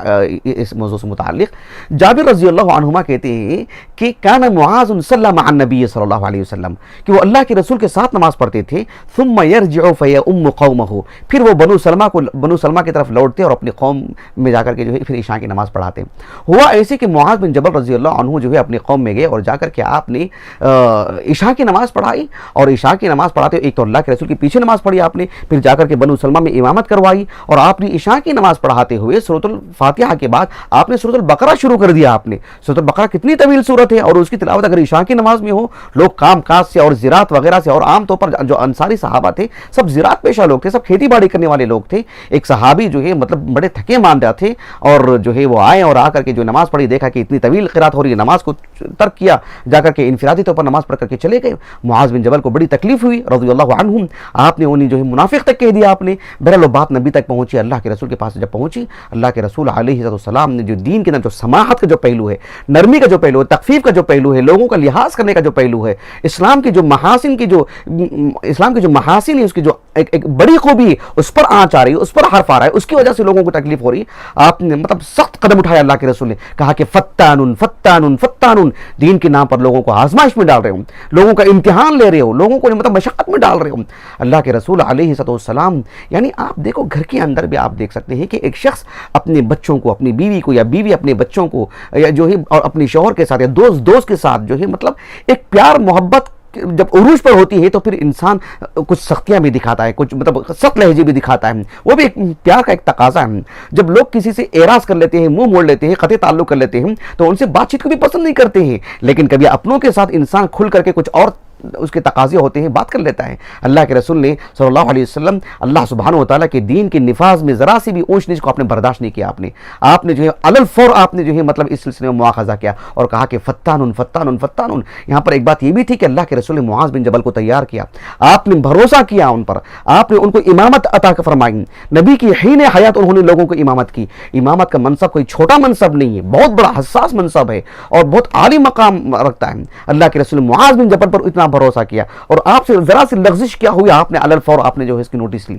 اس موضوع سے متعلق، جابر رضی اللہ عنہما کہتے ہیں کہ کان معاذ صلی مع النبی صلی اللہ علیہ وسلم، کہ وہ اللہ کے رسول کے ساتھ نماز پڑھتے تھے، ثم یرجع فیؤم قومہ، پھر وہ بنو سلمہ کی طرف لوٹتے اور اپنی قوم میں جا کر کے جو ہے پھر عشاء کی نماز پڑھاتے۔ ہوا ایسے کہ معاذ بن جبل رضی اللہ عنہ جو ہے اپنی قوم میں گئے اور جا کر کے آپ نے عشاء کی نماز پڑھائی، اور عشاء کی نماز پڑھاتے ایک تو اللہ کے رسول کے پیچھے نماز پڑھی آپ نے، پھر جا کر کے بنو سلمہ میں امامت کروائی، اور آپ نے عشاء کی نماز پڑھاتے ہوئے سورۃ الفاتحہ کے بعد آپ نے سورۃ البقرہ شروع کر دیا۔ آپ نے سورۃ البقرہ کتنی طویل سورت ہے، اور اس کی تلاوت اگر عشاء کی نماز میں ہو، لوگ کام کاج سے اور زراعت وغیرہ سے، اور عام طور پر جو انصاری صحابہ تھے سب زراعت پیشہ لوگ تھے، سب کھیتی باڑی کرنے والے لوگ تھے۔ ایک صحابی جو ہے مطلب بڑے تھکے ماندہ تھے، اور جو ہے وہ آئے اور آ کر کے جو نماز پڑھی، دیکھا کہ اتنی طویل قرات ہو رہی ہے، نماز کو ترک کیا، جا کر کے انفرادی طور پر نماز پڑھ کر کے چلے گئے۔ معاذ بن جبل کو بڑی تکلیف ہوئی رضی اللہ عنہم، آپ نے انہیں جو ہے منافق تک کہہ دیا آپ نے۔ بہرحال وہ بات نبی تک پہنچی، اللہ کے رسول کے پاس جب پہنچی، اللہ کے رسول علیہ السلام نے جو دین کے اندر جو سماحت کا جو پہلو ہے، نرمی کا جو پہلو ہے، تخفیف کا جو پہلو ہے، لوگوں کا لحاظ کرنے کا جو پہلو ہے، اسلام کی جو محاسن ہے، اس کی جو ایک بڑی خوبی، اس پر آنچ آ رہی ہے، اس پر حرف آ رہا ہے، اس کی وجہ سے لوگوں کو تکلیف ہو رہی ہے، آپ نے مطلب سخت قدم اٹھایا اللہ کے رسول نے، کہا کہ فتانن فتانن فتانن، دین کے نام پر لوگوں کو آزمائش میں ڈال رہے ہوں، لوگوں کا امتحان لے رہے ہو، لوگوں کو مطلب مشقت میں ڈال رہے ہو۔ اللہ کے رسول علیہ السلام، یعنی آپ دیکھو گھر کے اندر بھی آپ دیکھ سکتے ہیں کہ ایک شخص اپنے بچوں کو، اپنی بیوی کو، یا بیوی اپنے بچوں کو، یا جو ہے اور اپنے شوہر کے ساتھ، یا دوست کے ساتھ جو ہے مطلب ایک پیار محبت جب عروج پر ہوتی ہے تو پھر انسان کچھ سختیاں بھی دکھاتا ہے، کچھ مطلب سخت لہجے بھی دکھاتا ہے، وہ بھی ایک پیار کا ایک تقاضا ہے۔ جب لوگ کسی سے اعراض کر لیتے ہیں، منہ موڑ لیتے ہیں، قطع تعلق کر لیتے ہیں، تو ان سے بات چیت کو بھی پسند نہیں کرتے ہیں، لیکن کبھی اپنوں کے ساتھ انسان کھل کر کے کچھ اور اس کے تقاضے ہوتے ہیں، بات کر لیتا ہے۔ اللہ کے رسول نے صلی اللہ علیہ وسلم اللہ سبحانہ و تعالیٰ کے دین کے نفاذ میں ذرا سی بھی اونچ نیچ کو آپ نے برداشت نہیں کیا، آپ نے جو ہے علی الفور آپ نے جو ہے مطلب اس سلسلے میں مواخذہ کیا اور کہا کہ فتانن فتانن فتانن۔ یہاں پر ایک بات یہ بھی تھی کہ اللہ کے رسول نے معاذ بن جبل کو تیار کیا، آپ نے بھروسہ کیا ان پر، آپ نے ان کو امامت عطا فرمائی، نبی کی حین حیات انہوں نے لوگوں کو امامت کی۔ امامت کا منصب کوئی چھوٹا منصب نہیں ہے، بہت بڑا حساس منصب ہے اور بہت عالی مقام رکھتا ہے۔ اللہ کے رسول نے معاذ بن جبل پر اتنا بھروسہ کیا، اور آپ سے ذرا سی لغزش کیا ہوئی، آپ نے علی الفور آپ نے جو ہے اس کی نوٹس لی۔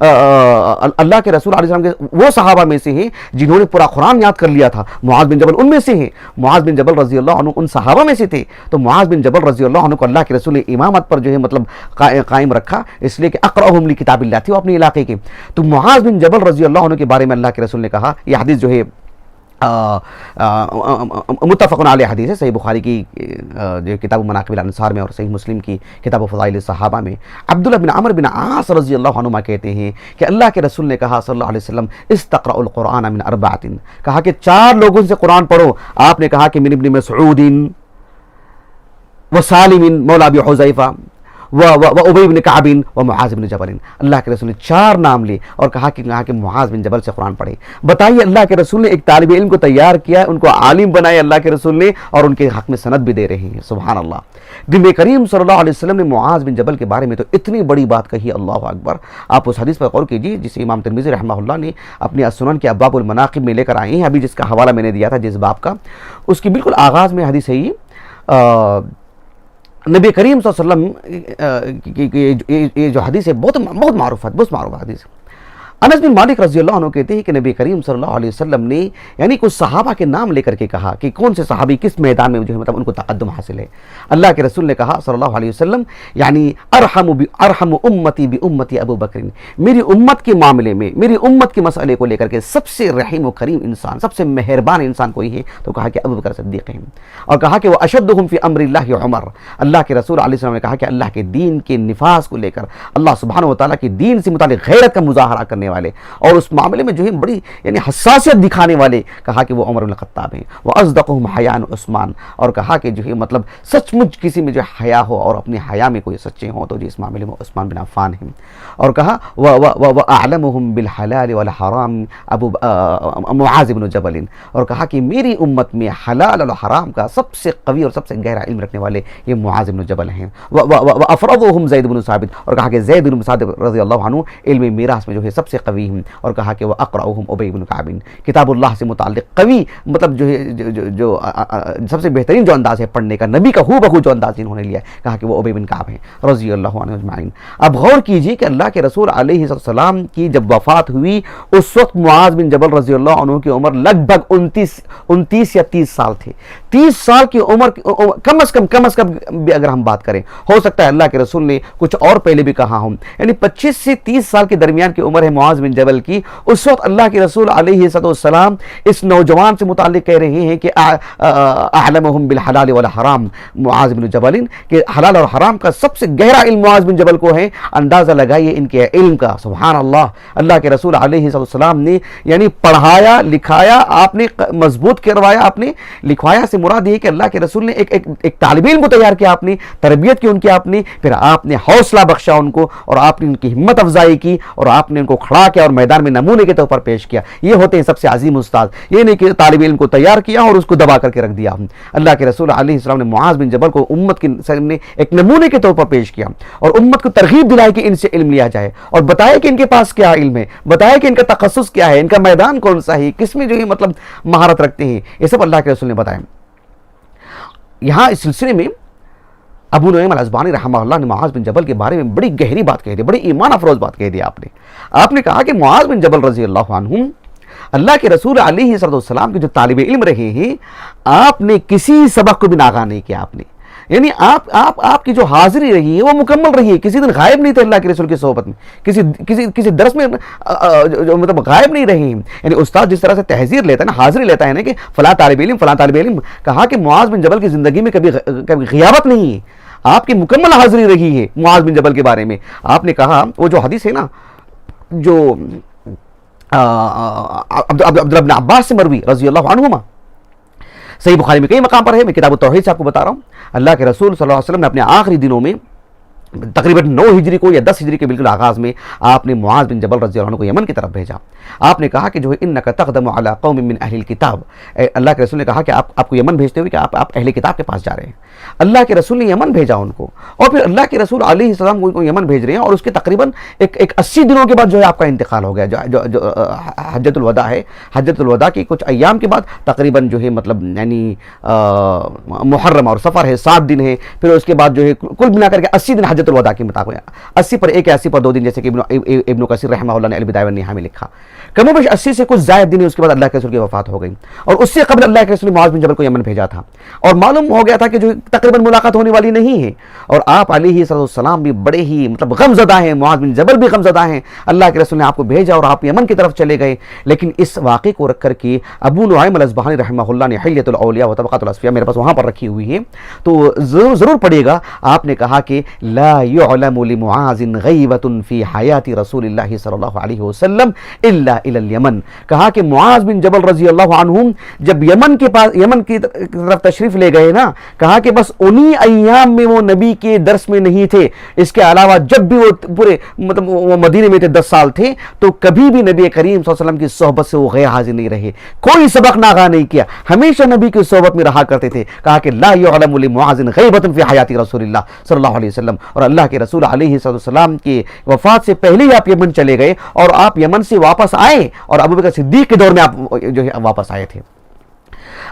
اللہ کے رسول علیہ السلام کے وہ صحابہ میں سے ہیں جنہوں نے پورا قرآن یاد کر لیا تھا. معاذ بن جبل ان میں سے ہیں. معاذ بن جبل رضی اللہ عنہ ان صحابہ میں سے تھے. تو معاذ بن جبل رضی اللہ عنہ کو اللہ کے رسول نے امامت پر جو ہے مطلب قائم رکھا، اس لیے کہ اقرأہم لکتاب اللہ تھے وہ اپنے علاقے کے. تو معاذ بن جبل رضی اللہ عنہ کے بارے میں اللہ کے رسول نے کہا، یہ حدیث جو ہے متفق علیہ حدیث ہے، صحیح بخاری کی جو کتاب مناقب الانصار میں اور صحیح مسلم کی کتاب فضائل الصحابہ میں عبداللہ بن عمرو بن عاص رضی اللہ عنہما کہتے ہیں کہ اللہ کے رسول نے کہا صلی اللہ علیہ وسلم استقرأوا القرآن من اربعۃ، کہا کہ 4 لوگوں سے قرآن پڑھو. آپ نے کہا کہ من ابن مسعود و سالم مولا ابی حذیفہ و ابی بن کعب و معاذ بن جبل. اللہ کے رسول نے 4 نام لیے اور کہا کہ معاذ بن جبل سے قرآن پڑھے. بتائیے اللہ کے رسول نے ایک طالب علم کو تیار کیا، ان کو عالم بنایا اللہ کے رسول نے، اور ان کے حق میں سند بھی دے رہے ہیں. سبحان اللہ. نبی کریم صلی اللہ علیہ وسلم نے معاذ بن جبل کے بارے میں تو اتنی بڑی بات کہی، اللہ اکبر. آپ اس حدیث پر غور کیجیے جسے امام ترمذی رحمہ اللہ نے اپنے السنن کے ابواب المناقب میں لے کر آئے ہیں. ابھی جس کا حوالہ میں نے دیا تھا جس باب کا، اس کی بالکل آغاز میں حدیث ہے یہ نبی کریم صلی اللہ علیہ وسلم کی یہ جو حدیث ہے بہت معروف حدیث ہے. انس بن مالک رضی اللہ عنہ کہتے ہیں کہ نبی کریم صلی اللہ علیہ وسلم نے یعنی کچھ صحابہ کے نام لے کر کے کہا کہ کون سے صحابی کس میدان میں جو ہے مطلب ان کو تقدم حاصل ہے. اللہ کے رسول نے کہا صلی اللہ علیہ وسلم یعنی ارحم امتی بامتی ابو بکر، میری امت کے معاملے میں، میری امت کے مسئلے کو لے کر کے سب سے رحیم و کریم انسان، سب سے مہربان انسان کوئی ہے تو کہا کہ ابو بکر صدیق ہیں. اور کہا کہ وہ اشدہم فی امر اللہ عمر. اللہ کے رسول علیہ السلام نے کہا کہ اللہ کے دین کے نفاذ کو لے کر، اللہ سبحانہ و تعالیٰ کے دین سے متعلق غیرت کا مظاہرہ کرنے والے اور اس معاملے میں جو ہے بڑی یعنی حساسیت دکھانے والے، کہا کہ وہ عمر بن الخطاب ہیں. وَأَصْدَقُهُمْ حَيَاءً عثمان، اور کہا کہ جو ہے مطلب سچ مچ کسی میں جو حیا ہو اور اپنے حیا میں کوئی سچے ہوں تو جو اس معاملے میں عثمان بن عفان ہیں. اور کہا وَأَعْلَمُهُمْ بِالْحَلَالِ وَالْحَرَامِ معاذ بن جبل، اور کہا کہ میری امت میں حلال اور حرام کا سب سے قوی اور سب سے گہرا علم رکھنے والے یہ معاذ بن جبل ہیں. وَأَفْرَضُهُمْ زید بن ثابت، اور کہا کہ زید بن ثابت رضی اللہ عنہ علم میراث میں جو ہے سب سے قوی ہیں. اور کہا کہ وہ اقرأہم ابی بن کعب، کتاب اللہ سے متعلق قوی مطلب جو ہے جو سب سے بہترین جو انداز ہے پڑھنے کا، نبی کا ہو بہو جو انداز انہوں نے لیا، کہا کہ وہ ابی بن کعب ہیں رضی اللہ عنہ اجمعین. اب غور کیجیے کہ اللہ کے رسول علیہ السلام کی جب وفات ہوئی اس وقت معاذ بن جبل رضی اللہ عنہ کی عمر لگ بھگ 29 یا 30 سال تھے. 30 سال کی عمر کم از کم بھی اگر ہم بات کریں، ہو سکتا ہے اللہ کے رسول نے کچھ اور پہلے بھی کہا ہوں، یعنی 25 سے 30 سال کے درمیان کی عمر ہے معاذ بن جبل کی. اس وقت اللہ کے رسول علیہ السلام اس نوجوان سے متعلق کہہ رہے ہیں کہ اعلمہم بالحلال والحرام معاذ بن جبل، کہ حلال اور حرام کا سب سے گہرا علم معاذ بن جبل کو ہے. اندازہ لگائیے ان کے علم کا. سبحان اللہ. اللہ کے رسول علیہ السلام نے یعنی پڑھایا لکھایا، آپ نے مضبوط کروایا، آپ نے لکھوایا سے مراد یہ کہ اللہ کے رسول نے ایک طالب علم کو تیار کیا، آپ نے تربیت کی ان کی، آپ نے پھر آپ نے حوصلہ بخشا ان کو، اور آپ نے ان کی ہمت افزائی کی، اور آپ نے ان کو کھڑا کیا اور میدان میں نمونے کے طور پر پیش کیا. یہ ہوتے ہیں سب سے عظیم استاد. یہ نہیں کہ طالب علم کو تیار کیا اور اس کو دبا کر کے رکھ دیا. اللہ کے رسول علیہ السلام نے معاذ بن جبل کو امت کے سامنے ایک نمونے کے طور پر پیش کیا اور امت کو ترغیب دلائی کہ ان سے علم لیا جائے، اور بتایا کہ ان کے پاس کیا علم ہے، بتایا کہ ان کا تخصص کیا ہے، ان کا میدان کون سا ہے، کس میں جو ہے مطلب مہارت رکھتے ہیں. یہ سب اللہ کے رسول نے بتایا. یہاں اس سلسلے میں ابو نعیم الاسبہانی رحمہ اللہ نے معاذ بن جبل کے بارے میں بڑی گہری بات کہہ دی، بڑی ایمان افروز بات کہہ دی. آپ نے کہا کہ معاذ بن جبل رضی اللہ عنہ اللہ کے رسول علیہ السلام کے جو طالب علم رہے ہیں، آپ نے کسی سبق کو بھی ناغا نہیں کیا. آپ نے یعنی آپ کی جو حاضری رہی ہے وہ مکمل رہی ہے. کسی دن غائب نہیں تھے اللہ کے رسول کی صحبت میں، کسی درس میں جو مطلب غائب نہیں رہے ہیں. یعنی استاد جس طرح سے تحذیر لیتا ہے نا، حاضری لیتا ہے نا کہ فلاں طالب علم، کہا کہ معاذ بن جبل کی زندگی میں کبھی غیابت نہیں ہے، آپ کی مکمل حاضری رہی ہے معاذ بن جبل کے بارے میں. آپ نے کہا وہ جو حدیث ہے نا جو عبداللہ بن عباس سے مروی رضی اللہ عنہما، صحیح بخاری میں کئی مقام پر ہے، میں کتاب التوحید سے آپ کو بتا رہا ہوں. اللہ کے رسول صلی اللہ علیہ وسلم نے اپنے آخری دنوں میں تقریباً 9 ہجری کو یا 10 ہجری کے بالکل آغاز میں آپ نے معاذ بن جبل رضی اللہ عنہ کو یمن کی طرف بھیجا. آپ نے کہا کہ جو ہے انک تقدم علی قوم من اہل الکتاب، اللہ کے رسول نے کہا کہ آپ کو یمن بھیجتے ہوئے کہ آپ اہل کتاب کے پاس جا رہے ہیں. اللہ کے رسول نے یمن بھیجا ان کو، اور پھر اللہ کے رسول علیہ السلام کو یمن بھیج رہے ہیں، اور اس کے تقریباً ایک 80 دنوں کے بعد جو ہے آپ کا انتقال ہو گیا. جو حجۃ الوداع ہے، حجۃ الوداع کے کچھ ایام کے بعد تقریباً جو ہے مطلب یعنی محرم اور سفر ہے 7 دن ہے، پھر اس کے بعد جو ہے کل ملا کر کے 80 دن حجۃ حجۃ الوداع کے مطابق 80 پر 1 یا 80 پر 2 دن، جیسے کہ ابن کثیر رحمہ اللہ نے البدایہ والنہایہ میں لکھا. کم و بیش 80 سے کچھ زائد دن اس کے بعد اللہ کے رسول کی وفات ہو گئی، اور اس سے قبل اللہ کے رسول معاذ بن جبل کو یمن بھیجا تھا، اور معلوم ہو گیا تھا کہ جو تقریباً ملاقات ہونے والی نہیں ہے. اور آپ علیہ السلام بھی بڑے ہی مطلب غم زدہ ہیں، معاذ بن جبل بھی غم زدہ ہیں. اللہ کے رسول نے آپ کو بھیجا اور آپ یمن کی طرف چلے گئے. لیکن اس واقعے کو رکھ کر کے ابو نعیم الاصبہانی رحمہ اللہ نے حلیۃ الاولیاء و طبقات الاصفیاء میرے پاس وہاں پر رکھی ہوئی ہے، تو ضرور پڑھیے گا. آپ نے کہا کہ لا يعلم لمعاذ غیبۃ فی حیات رسول اللہ صلی اللہ علیہ وسلم الا الى الیمن. کہا کہ معاذ بن جبل رضی اللہ عنہ جب یمن کی طرف تشریف لے گئے نا، کہا کہ بس انہی ایام میں وہ نبی کے درس میں نہیں تھے، اس کے علاوہ جب بھی وہ پورے مطلب وہ مدینے میں تھے 10 سال تھے، تو کبھی بھی نبی کریم صلی اللہ علیہ وسلم کی صحبت سے وہ غیر حاضر نہیں رہے، کوئی سبق ناغہ نہیں کیا، ہمیشہ نبی کی صحبت میں رہا کرتے تھے. کہا کہ لا يعلم لمعاذ غیبۃ فی حیات رسول اللہ صلی اللہ علیہ وسلم. اور اللہ کے رسول علیہ السلام کی وفات سے پہلے ہی آپ یمن چلے گئے، اور آپ یمن سے واپس آئے، اور ابوبکر صدیق کے دور میں آپ جو ہے واپس آئے تھے.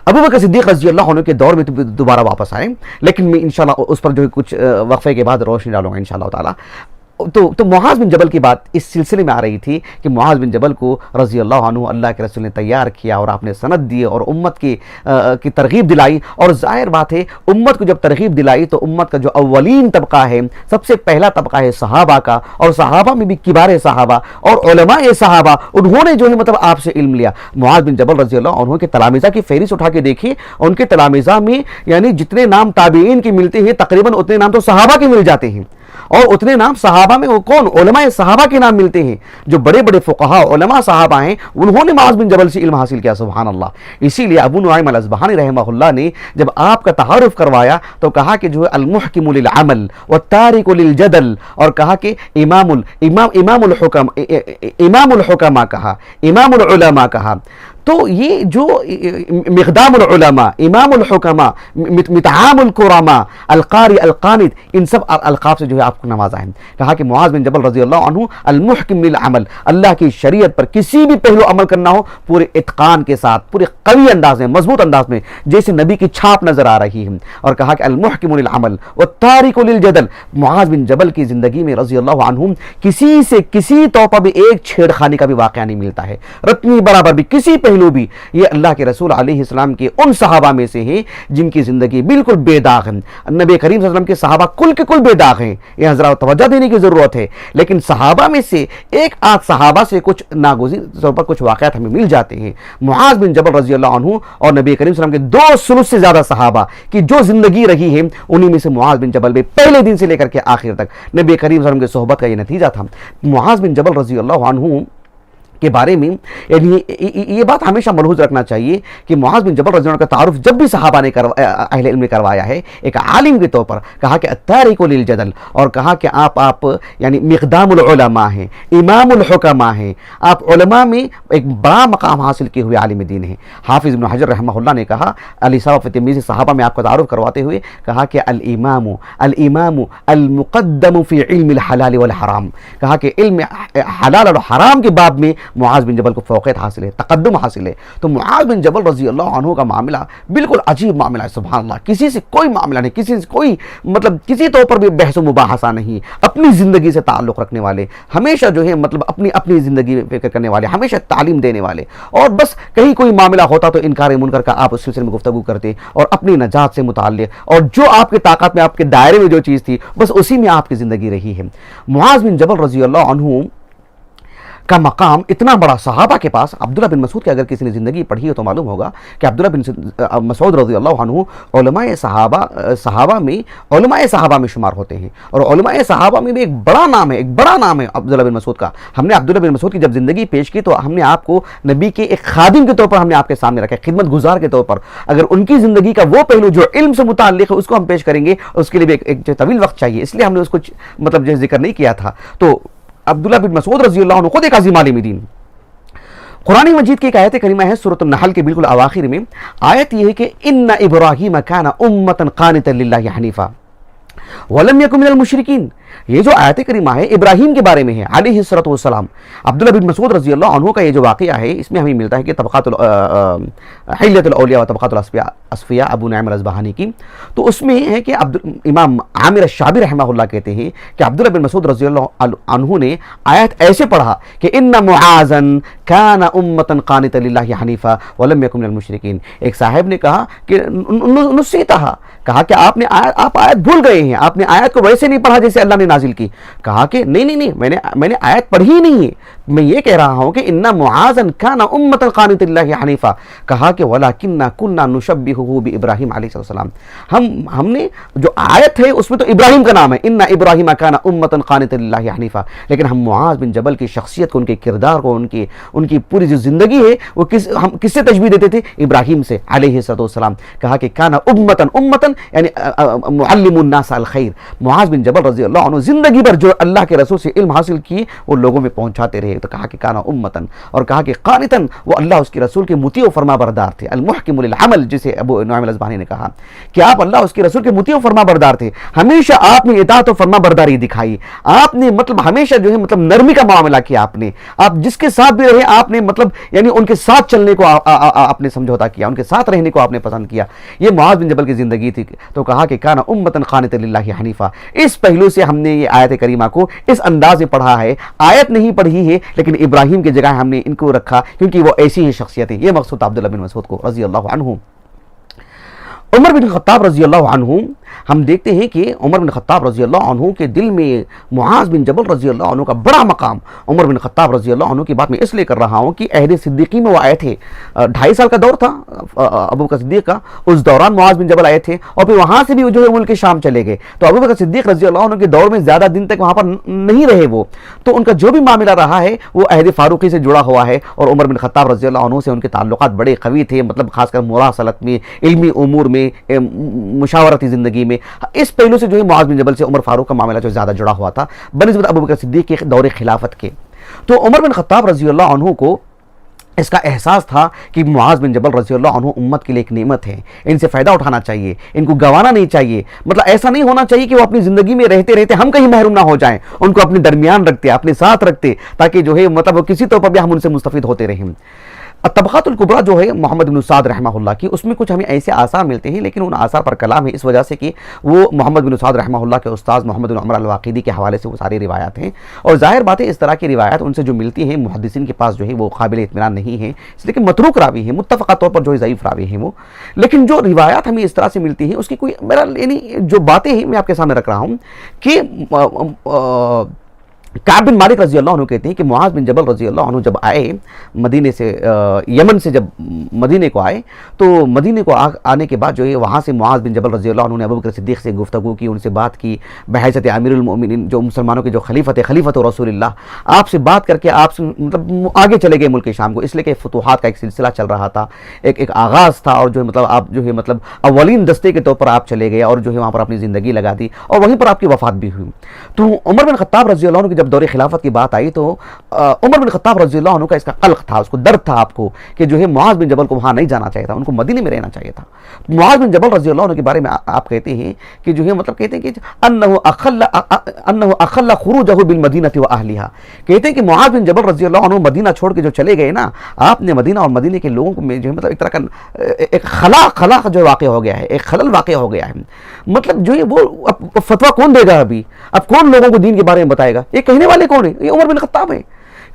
ابوبکر صدیق رضی اللہ عنہ کے دور میں دوبارہ واپس آئے، لیکن میں انشاءاللہ اس پر جو ہے کچھ وقفے کے بعد روشنی ڈالوں گا انشاءاللہ تعالی. تو معاذ بن جبل کی بات اس سلسلے میں آ رہی تھی کہ معاذ بن جبل کو رضی اللہ عنہ اللہ کے رسول نے تیار کیا، اور آپ نے سند دی اور امت کی ترغیب دلائی. اور ظاہر بات ہے امت کو جب ترغیب دلائی تو امت کا جو اولین طبقہ ہے، سب سے پہلا طبقہ ہے صحابہ کا، اور صحابہ میں بھی کبار صحابہ اور علماء صحابہ، انہوں نے جو ہے مطلب آپ سے علم لیا. معاذ بن جبل رضی اللہ عنہ کے تلامذہ کی فہرست اٹھا کے دیکھیں، ان کے تلامذہ میں یعنی جتنے نام تابعین کے ملتے ہیں تقریباً اتنے نام تو صحابہ کے مل جاتے ہیں، اور اتنے نام صحابہ میں وہ کون علماء صحابہ کے نام ملتے ہیں. جو بڑے بڑے فقہاء علماء صحابہ ہیں انہوں نے معاذ بن جبل سے علم حاصل کیا. سبحان اللہ. اسی لیے ابو نعیم الاصبہانی رحمہ اللہ نے جب آپ کا تعارف کروایا تو کہا کہ جو ہے المحکم للعمل والتارک للجدل، اور کہا کہ امام الحکماء کہا، امام العلماء کہا. تو یہ جو مقدام العلماء، امام الحکماء، متعام الکرماء، القاری القانت، ان سب القاب سے جو ہے آپ کو نوازا ہے. کہا کہ معاذ بن جبل رضی اللہ عنہ المحکم للعمل، اللہ کی شریعت پر کسی بھی پہلو عمل کرنا ہو پورے اتقان کے ساتھ، پورے قوی انداز میں، مضبوط انداز میں، جیسے نبی کی چھاپ نظر آ رہی ہے. اور کہا کہ المحکم للعمل والتارک للجدل. معاذ بن جبل کی زندگی میں رضی اللہ عنہ کسی سے کسی طور پر بھی ایک چھیڑ خانی کا بھی واقعہ نہیں ملتا ہے، رتنی برابر بھی کسی پہلو بھی. یہ اللہ کے رسول علیہ السلام کے ان صحابہ میں سے ہیں جن کی زندگی بالکل بے داغ ہے. نبی کریم صلی اللہ علیہ وسلم کے صحابہ کل کے کل بے داغ ہیں، یہ حضرات توجہ دینے کی ضرورت ہے. لیکن صحابہ میں سے ایک آدھ صحابہ سے کچھ ناگزیر طور پر کچھ واقعات ہمیں مل جاتے ہیں. معاذ بن جبل رضی اللہ عنہ اور نبی کریم صلی اللہ علیہ وسلم کے 2 ثلث سے زیادہ صحابہ کی جو زندگی رہی ہے، انہی میں سے معاذ بن جبل بھی پہلے دن سے لے کر کے آخر تک نبی کریم صلی اللہ علیہ وسلم کی صحبت کا یہ نتیجہ تھا. معاذ بن جبل رضی اللہ عنہ کے بارے میں یعنی یہ بات ہمیشہ ملحوظ رکھنا چاہیے کہ معاذ بن جبل رضی اللہ عنہ کا تعارف جب بھی صحابہ نے اہل علم نے کروایا ہے ایک عالم کے طور پر، کہا کہ التارک للجدل، اور کہا کہ آپ یعنی مقدام العلماء ہیں، امام الحکماء ہیں، آپ علماء میں ایک بڑا مقام حاصل کیے ہوئے عالم دین ہیں. حافظ ابن حجر رحمہ اللہ نے کہا الاصابہ فی تمییز صحابہ میں آپ کا تعارف کرواتے ہوئے کہا کہ الامام المقدم فی علم الحلال والحرام. کہا کہ علم حلال اور حرام کے باب میں معاذ بن جبل کو فوقیت حاصل ہے، تقدم حاصل ہے. تو معاذ بن جبل رضی اللہ عنہ کا معاملہ بالکل عجیب معاملہ ہے. سبحان اللہ. کسی سے کوئی معاملہ نہیں، کسی سے کوئی مطلب کسی طور پر بھی بحث و مباحثہ نہیں، اپنی زندگی سے تعلق رکھنے والے، ہمیشہ جو ہے مطلب اپنی زندگی میں فکر کرنے والے، ہمیشہ تعلیم دینے والے. اور بس کہیں کوئی معاملہ ہوتا تو انکار منکر کا آپ اس سلسلے میں گفتگو کرتے، اور اپنی نجات سے متعلق اور جو آپ کے طاقت میں، آپ کے دائرے میں جو چیز تھی بس اسی میں آپ کی زندگی رہی ہے. معاذ بن جبل رضی اللہ عنہ کا مقام اتنا بڑا صحابہ کے پاس. عبداللہ بن مسعود کی اگر کسی نے زندگی پڑھی ہو تو معلوم ہوگا کہ عبداللہ بن مسعود رضی اللہ عنہ علماء صحابہ میں شمار ہوتے ہیں، اور علماء صحابہ میں بھی ایک بڑا نام ہے عبداللہ بن مسعود کا. ہم نے عبداللہ بن مسعود کی جب زندگی پیش کی تو ہم نے آپ کو نبی کے ایک خادم کے طور پر ہم نے آپ کے سامنے رکھا، خدمت گزار کے طور پر. اگر ان کی زندگی کا وہ پہلو جو علم سے متعلق ہے اس کو ہم پیش کریں گے، اس کے لیے بھی ایک طویل وقت چاہیے، اس لیے ہم نے اس کو مطلب جو ذکر نہیں کیا تھا. تو عبداللہ بن مسعود رضی اللہ عنہ خود ایک عظیم عالم دین. قرآن مجید کی ایک آیت کریمہ ہے سورۃ النحل کے بالکل اواخر میں. آیت یہ ہے کہ ان ابراہیم کان امۃ قانتا للہ حنیفا ولم یکن من المشرکین. یہ جو آیت کریمہ ہے ابراہیم کے بارے میں ہے علیہ الصلوۃ والسلام. عبداللہ بن مسعود رضی اللہ عنہ کا یہ جو واقعہ ہے اس میں ہمیں ملتا ہے کہ طبقات حلیۃ الاولیاء و طبقات الاصفیاء ابو نعیم الاصبہانی کی، تو اس میں ہے کہ امام عامر الشعبی رحمہ اللہ کہتے ہیں کہ عبداللہ بن مسعود رضی اللہ عنہ نے آیت ایسے پڑھا کہ ان معاذا کان امۃ قانتا للہ حنیفا ولم یکن من المشرکین. ایک صاحب نے کہا کہ نسیتہا، کہا کہ آپ آیت بھول گئے ہیں، آپ نے آیت کو ویسے نہیں پڑھا جیسے اللہ نے نازل کی. کہا کہ نہیں میں نے آیت پڑھی ہی نہیں ہے، میں یہ کہہ رہا ہوں کہ ان معاذا کان امۃ قانتا للہ حنیفا. کہا کہ ولکننا کنا نشبہہ بابراہیم علیہ السلام، ہم نے جو آیت ہے اس میں تو ابراہیم کا نام ہے ان ابراہیم کان امۃ قانتا للہ حنیفا، لیکن ہم معاذ بن جبل کی شخصیت کو، ان کے کردار کو، ان کی پوری جو زندگی ہے وہ ہم کس سے تشبیہ دیتے تھے؟ ابراہیم سے علیہ السلام. کہا کہ کان امتن یعنی معلم الناس الخیر. معاذ بن جبل رضی اللہ عنہ زندگی بھر جو اللہ کے رسول سے علم حاصل کیے وہ لوگوں میں پہنچاتے رہے. تو کہا کہ کان امتن، اور کہا کہ قانتن، وہ اللہ اس کے رسول کے مطیع و فرما بردار تھے. المحکم للعمل، جسے ابو نعیم الاصبہانی نے کہا کہ آپ اللہ اس کے رسول کے مطیع و فرما بردار تھے. ہمیشہ آپ نے اطاعت و فرما برداری دکھائی، آپ نے مطلب ہمیشہ جو ہے مطلب نرمی کا معاملہ کیا. آپ جس کے ساتھ بھی رہے آپ نے مطلب یعنی ان کے ساتھ چلنے کو آپ نے سمجھوتا کیا، ان کے ساتھ رہنے کو آپ نے پسند کیا. یہ معاذ بن جبل کی زندگی تھی. تو کہا کہ کان امۃ قانتا للہ حنیفا. اس پہلو سے ہم نے یہ آیت کریمہ کو اس انداز میں پڑھا ہے. آیت نہیں پڑھی ہے لیکن ابراہیم کی جگہ ہم نے ان کو رکھا کیونکہ وہ ایسی ہی شخصیت ہے. یہ مقصود عبداللہ بن مسعود کو رضی اللہ عنہ. عمر بن خطاب رضی اللہ عنہ، ہم دیکھتے ہیں کہ عمر بن خطاب رضی اللہ عنہ کے دل میں معاذ بن جبل رضی اللہ عنہ کا بڑا مقام. عمر بن خطاب رضی اللہ عنہ کی بات میں اس لیے کر رہا ہوں کہ عہد صدیقی میں وہ آئے تھے. 2.5 سال کا دور تھا ابو بکر صدیق کا، اس دوران معاذ بن جبل آئے تھے اور پھر وہاں سے بھی جو ہے ملک شام چلے گئے. تو ابو بکر صدیق رضی اللہ عنہ کے دور میں زیادہ دن تک وہاں پر نہیں رہے وہ، تو ان کا جو بھی معاملہ رہا ہے وہ عہد فاروقی سے جڑا ہوا ہے. اور عمر بن خطاب رضی اللہ عنہ سے ان کے تعلقات بڑے قوی تھے، مطلب خاص کر مراسلت میں، علمی امور میں، مشاورتی زندگی میں. اس پہلو سے جو ہے معاذ بن جبل سے عمر فاروق کا معاملہ جو زیادہ جڑا ہوا تھا بنسبت ابو بکر صدیق کے دور خلافت کے. تو عمر بن خطاب رضی اللہ عنہ کو اس کا احساس تھا کہ معاذ بن جبل رضی اللہ عنہ امت کے لیے ایک نعمت ہے، ان سے فائدہ اٹھانا چاہیے، ان کو گنوانا نہیں چاہیے. مطلب ایسا نہیں ہونا چاہیے کہ وہ اپنی زندگی میں رہتے رہتے ہم کہیں محروم نہ ہو جائیں. ان کو اپنے درمیان رکھتے، اپنے ساتھ رکھتے، تاکہ جو ہے مطلب کسی طور پر بھی ہم ان سے مستفید ہوتے رہیں. الطبقات الکبریٰ جو ہے محمد بن سعد رحمہ اللہ کی، اس میں کچھ ہمیں ایسے آثار ملتے ہیں لیکن ان آثار پر کلام ہے اس وجہ سے کہ وہ محمد بن سعد رحمہ اللہ کے استاذ محمد بن عمر الواقدی کے حوالے سے وہ ساری روایات ہیں. اور ظاہر بات ہے اس طرح کی روایات ان سے جو ملتی ہیں محدثین کے پاس جو ہے وہ قابل اطمینان نہیں ہیں، اس لیے کہ متروک راوی ہیں، متفقہ طور پر جو ہے ضعیف راوی ہیں وہ. لیکن جو روایات ہمیں اس طرح سے ملتی ہیں اس کی کوئی میرا یعنی جو باتیں ہیں میں آپ کے سامنے رکھ رہا ہوں کہ کعب بن مالک رضی اللہ عنہ کہتے ہیں کہ معاذ بن جبل رضی اللہ عنہ جب آئے مدینے سے، یمن سے جب مدینے کو آئے تو مدینے کو آنے کے بعد جو ہے وہاں سے معاذ بن جبل رضی اللہ عنہ نے ابو بکر صدیق سے گفتگو کی، ان سے بات کی بحیثیت امیر المؤمنین، جو مسلمانوں کے جو خلیفۃ رسول اللہ، آپ سے بات کر کے آپ سے مطلب آگے چلے گئے ملک شام کو، اس لیے کہ فتوحات کا ایک سلسلہ چل رہا تھا، ایک آغاز تھا، اور جو ہے مطلب آپ جو ہے مطلب اولین دستے کے طور پر آپ چلے گئے اور جو ہے وہاں پر اپنی زندگی لگا دی اور وہیں پر آپ کی وفات بھی ہوئی. تو عمر بن خطاب رضی اللہ عنہ کی جب دور خلافت کی بات آئی تو عمر بن خطاب رضی اللہ عنہ کا اس کا قلق تھا، اس کو درد تھا آپ کو کہ جو ہے معاذ بن جبل کو وہاں نہیں جانا چاہیے تھا، ان کو مدینے میں رہنا چاہیے تھا. معاذ بن جبل رضی اللہ عنہ کے بارے میں آپ کہتے ہیں کہ جو ہے مطلب کہتے ہیں کہ انه اخل خروجه بالمدینہ واهلها، کہتے ہیں کہ معاذ بن جبل رضی اللہ عنہ مدینہ چھوڑ کے جو چلے گئے نا، آپ نے مدینہ اور مدینے کے لوگوں میں جو ہے مطلب ایک طرح کا ایک خلا جو واقع ہو گیا ہے، ایک خلل واقع ہو گیا ہے. مطلب جو ہے وہ فتویٰ کون دے گا ابھی، اب کون لوگوں کو دین کے بارے میں بتائے گا، یہ کہنے والے کون ہیں؟ یہ عمر بن خطاب ہے.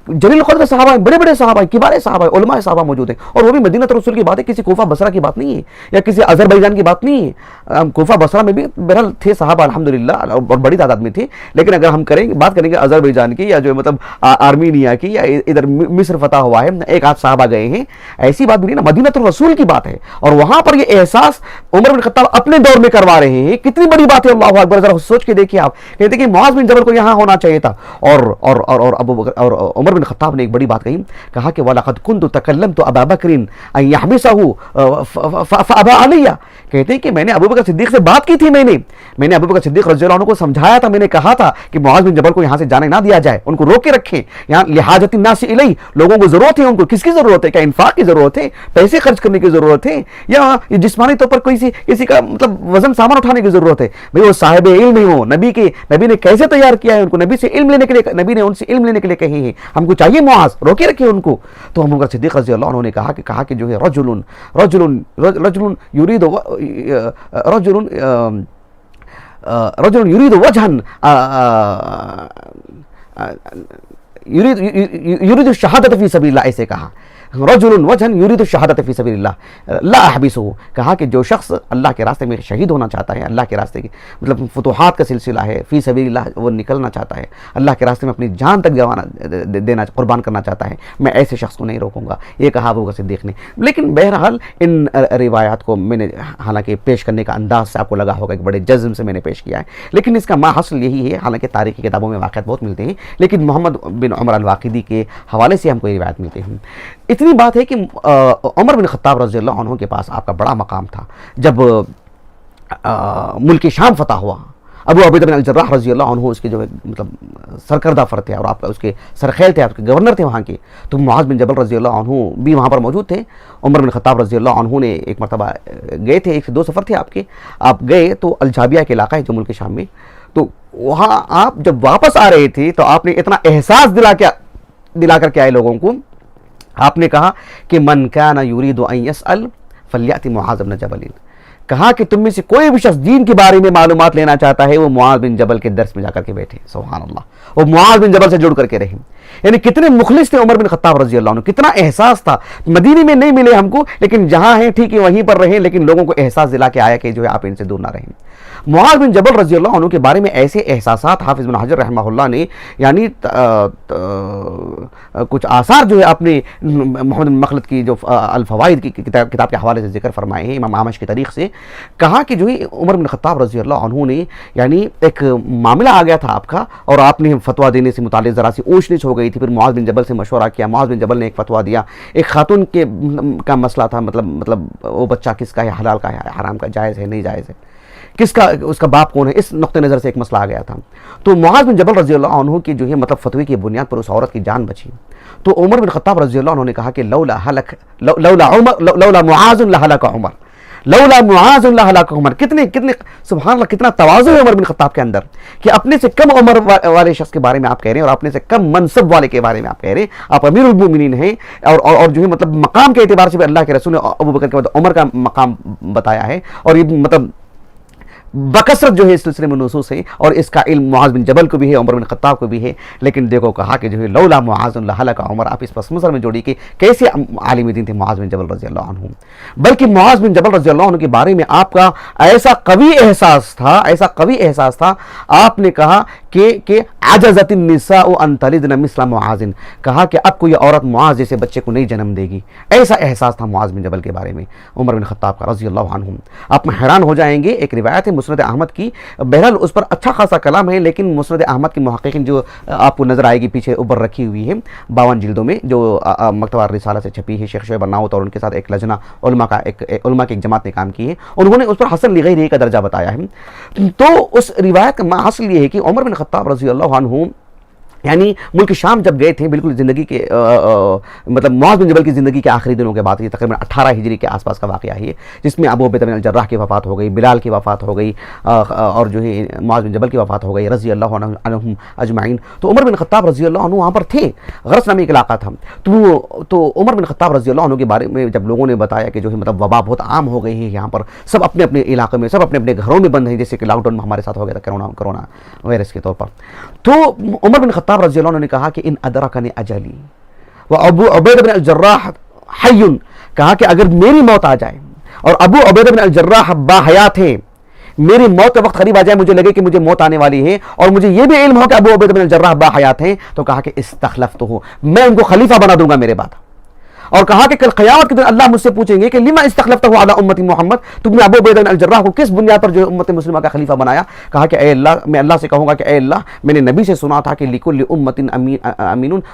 جلیل القدر صحابہ ہیں، بڑے بڑے صحابہ ہیں، کبار صحابہ ہیں، علماء صحابہ موجود ہیں، اور وہ بھی مدینہ رسول کی بات ہے، کسی کوفہ بصرہ کی بات نہیں ہے یا کسی آذربائیجان کی بات نہیں ہے. کوفہ بصرہ میں بھی بہرحال تھے صحابہ الحمدللہ اور بڑی تعداد میں تھے، لیکن اگر ہم بات کریں گے آذربائیجان کی یا جو مطلب آرمینیا کی یا ادھر مصر فتح ہوا ہے، ایک آدھ صحابہ گئے ہیں، ایسی بات بھی نہیں نا، مدینہ رسول کی بات ہے. اور وہاں پر یہ احساس عمر بن خطاب اپنے دور میں کروا رہے ہیں، کتنی بڑی بات ہے. اللہ اکبر، ذرا سوچ کے دیکھیے آپ. کہتے ہیں کہ معاذ بن جبل کو یہاں ہونا چاہیے تھا. اور ابو بکر اور عمر بن خطاب نے ایک بڑی بات کہی، کہا کہ وَلَقَدْ كُنْتُ تَكَلَّمْتُ أَبَا بَكْرٍ أَنْ يَحْبِسَهُ فَأَبَى عَلَيَّ، کہتے ہیں کہ میں نے ابو بکر صدیق سے بات کی تھی، میں نے ابو بکر صدیق رضی اللہ عنہ کو سمجھایا تھا، میں نے کہا تھا کہ معاذ بن جبل کو یہاں سے جانے نہ دیا جائے، ان کو روک کے رکھیں، یہاں لحاجت الناس الیہ، لوگوں کو ضرورت ہے، ان کو کس کی ضرورت ہے؟ کیا انفاق کی ضرورت ہے، پیسے خرچ کرنے کی ضرورت ہے، یا جسمانی طور پر کسی کا مطلب وزن سامان اٹھانے کی ضرورت ہے؟ بھئی وہ صاحب علم ہے، وہ نبی نے کیسے تیار کیا ہے ان کو، نبی سے علم لینے کے لیے، نبی نے ان سے علم لینے کے لیے کہے ہیں، ہم کو چاہیے معاذ، روکے رکھے ان کو۔ تو ابو بکر صدیق رضی اللہ عنہ نے کہا کہ جو ہے رجل يريد وجها يريد الشہادت فی سبیل اللہ، ایسے کہا، رجل وجھا یرید الشہادت فی سبیل اللہ لا احبسہ، کہا کہ جو شخص اللہ کے راستے میں شہید ہونا چاہتا ہے، اللہ کے راستے کی مطلب فتوحات کا سلسلہ ہے، فی سبیل اللہ وہ نکلنا چاہتا ہے، اللہ کے راستے میں اپنی جان تک دینا قربان کرنا چاہتا ہے، میں ایسے شخص کو نہیں روکوں گا، یہ کہا ابو بکر صدیق نے۔ لیکن بہرحال ان روایات کو میں نے حالانکہ پیش کرنے کا انداز سے آپ کو لگا ہوگا کہ بڑے جزم سے میں نے پیش کیا ہے، لیکن اس کا ماحصل یہی ہے، حالانکہ تاریخی کتابوں میں واقعات بہت ملتے ہیں، لیکن محمد بن عمر الواقدی کے حوالے سے ہم کو یہ روایت ملتے ہیں۔ اتنی بات ہے کہ عمر بن خطاب رضی اللہ عنہ کے پاس آپ کا بڑا مقام تھا۔ جب ملک شام فتح ہوا، ابو عبیدہ بن الجراح رضی اللہ عنہ اس کے جو مطلب سرکردہ فرد تھے اور آپ کا اس کے سرخیل تھے، آپ کے گورنر تھے وہاں کے، تو معاذ بن جبل رضی اللہ عنہ بھی وہاں پر موجود تھے۔ عمر بن خطاب رضی اللہ عنہ نے ایک مرتبہ گئے تھے، 1 سے 2 سفر تھے آپ کے، آپ گئے تو الجابیہ کے علاقہ ہے جو ملک شام میں، تو وہاں آپ جب واپس آ رہے تھے تو آپ نے اتنا احساس دلا کر کے آئے لوگوں کو، آپ نے کہا کہ من کان یرید ان یسأل فلیأتی معاذ بن جبل، کہا کہ تم میں سے کوئی بھی شخص دین کے بارے میں معلومات لینا چاہتا ہے وہ معاذ بن جبل کے درس میں جا کر کے بیٹھے۔ سبحان اللہ، وہ معاذ بن جبل سے جڑ کر کے رہے، یعنی کتنے مخلص تھے عمر بن خطاب رضی اللہ عنہ، کتنا احساس تھا۔ مدینے میں نہیں ملے ہم کو، لیکن جہاں ہیں ٹھیک ہے وہیں پر رہیں، لیکن لوگوں کو احساس دلا کے آیا کہ جو ہے آپ ان سے دور نہ رہیں۔ معاذ بن جبل رضی اللہ عنہ کے بارے میں ایسے احساسات حافظ بن حجر رحمہ اللہ نے یعنی کچھ آثار جو ہے اپنے محمد بن مخلد کی جو الفوائد کی کتاب کے حوالے سے ذکر فرمائے ہیں، امام اعمش کی تاریخ سے، کہا کہ جو ہے عمر بن خطاب رضی اللہ عنہ نے یعنی ایک معاملہ آ گیا تھا آپ کا، اور آپ نے فتویٰ دینے سے متعلق ذرا سی اونچ نیچ ہو گئی تھی، پھر معاذ بن جبل سے مشورہ کیا، معاذ بن جبل نے ایک فتویٰ دیا، ایک خاتون کا مسئلہ تھا، مطلب وہ بچہ کس کا ہے، حلال کا ہے، حرام کا، جائز ہے نہیں جائز ہے، کس کا، اس کا باپ کون ہے، اس نقطہ نظر سے ایک مسئلہ آ گیا تھا۔ تو معاذ بن جبل رضی اللہ عنہ کی جو ہے مطلب فتوی کی بنیاد پر اس عورت کی جان بچی، تو عمر بن خطاب رضی اللہ عنہ نے کہا کہ لولا معاذ لہلک عمر، لولا معاذ لہلک عمر۔ کتنے سبحان اللہ، کتنا تواضع ہے عمر بن خطاب کے اندر کہ اپنے سے کم عمر والے شخص کے بارے میں آپ کہہ رہے ہیں اور اپنے سے کم منصب والے کے بارے میں آپ کہہ رہے ہیں، آپ امیر المومنین ہیں، اور جو ہے مطلب مقام کے اعتبار سے بھی اللہ کے رسول نے ابو بکر کے بعد عمر کا مقام بتایا ہے، اور یہ مطلب بکثرت جو ہے اس سلسلے میں نصوص ہے، اور اس کا علم معاذ بن جبل کو بھی ہے، عمر بن خطاب کو بھی ہے، لیکن دیکھو کہا کہ جو ہے لولا معاذ لہلک عمر، آپ اس پس منظر میں جوڑی کہ کیسے عالم دین تھے معاذ بن جبل رضی اللہ عنہ۔ بلکہ معاذ بن جبل رضی اللہ عنہ کے بارے میں آپ کا ایسا قوی احساس تھا، آپ نے کہا کہ عجزت النساء ان تلدن مثل معاذ، کہا کہ اب کوئی عورت معاذ جیسے بچے کو نہیں جنم دے گی، ایسا احساس تھا معاذ بن جبل کے بارے میں عمر بن خطاب کا رضی اللہ عنہ۔ آپ حیران ہو جائیں گے، ایک روایت ہے مسند احمد کی، بہرحال اس پر اچھا خاصا کلام ہے، لیکن مسند احمد کی محققین جو آپ کو نظر آئے گی پیچھے اوپر رکھی ہوئی ہے 52 جلدوں میں، جو مکتبہ رسالہ سے چھپی ہے، شیخ شعیب الناوت اور ان کے ساتھ ایک لجنہ علماء کی ایک جماعت نے کام کی ہے، انہوں نے اس پر حسن لغیرہ کا درجہ بتایا ہے۔ تو اس روایت کا حاصل یہ ہے کہ عمر بن خطاب رضی اللہ عنہ یعنی ملک شام جب گئے تھے، بالکل زندگی کے مطلب معاذ بن جبل کی زندگی کے آخری دنوں کے بعد، یہ تقریباً 18 ہجری کے آس پاس کا واقعہ ہے، جس میں ابو عبیدہ بن الجراح کی وفات ہو گئی، بلال کی وفات ہو گئی، اور جو ہے معاذ بن جبل کی وفات ہو گئی رضی اللہ عنہم اجمعین۔ تو عمر بن خطاب رضی اللہ عنہ وہاں پر تھے، غرس نامی ایک علاقہ تھا، تو عمر بن خطاب رضی اللہ عنہ کے بارے میں جب لوگوں نے بتایا کہ جو ہے مطلب وبا بہت عام ہو گئی ہے یہاں پر، سب اپنے اپنے علاقے میں، سب اپنے اپنے گھروں میں بند ہیں، جیسے کہ لاک ڈاؤن میں ہمارے ساتھ ہو گیا تھا کرونا وائرس کے طور پر، تو عمر بن خطاب رضی اللہ عنہ نے کہا کہ ان ادرکنی اجلی وابو عبیدہ بن الجراح حی، کہا کہ اگر میری موت آ جائے اور ابو عبیدہ بن الجراح باحیات ہیں، میری موت کا وقت قریب آ جائے، مجھے لگے کہ مجھے موت آنے والی ہے اور مجھے یہ بھی علم ہو کہ ابو عبیدہ بن الجراح باحیات ہیں، تو کہا کہ استخلفتہ، میں ان کو خلیفہ بنا دوں گا میرے بعد، اور کہا کہ کل قیامت کے دن اللہ مجھ سے پوچھیں گے کہ لما استخلفتہ علی امتی محمد، تم نے ابو عبیدہ بن الجراح کو کس بنیاد پر جو امت مسلمہ کا خلیفہ بنایا؟ کہا کہ اے اللہ، میں اللہ سے کہوں گا کہ اے اللہ، میں نے نبی سے سنا تھا کہ لکل امت امین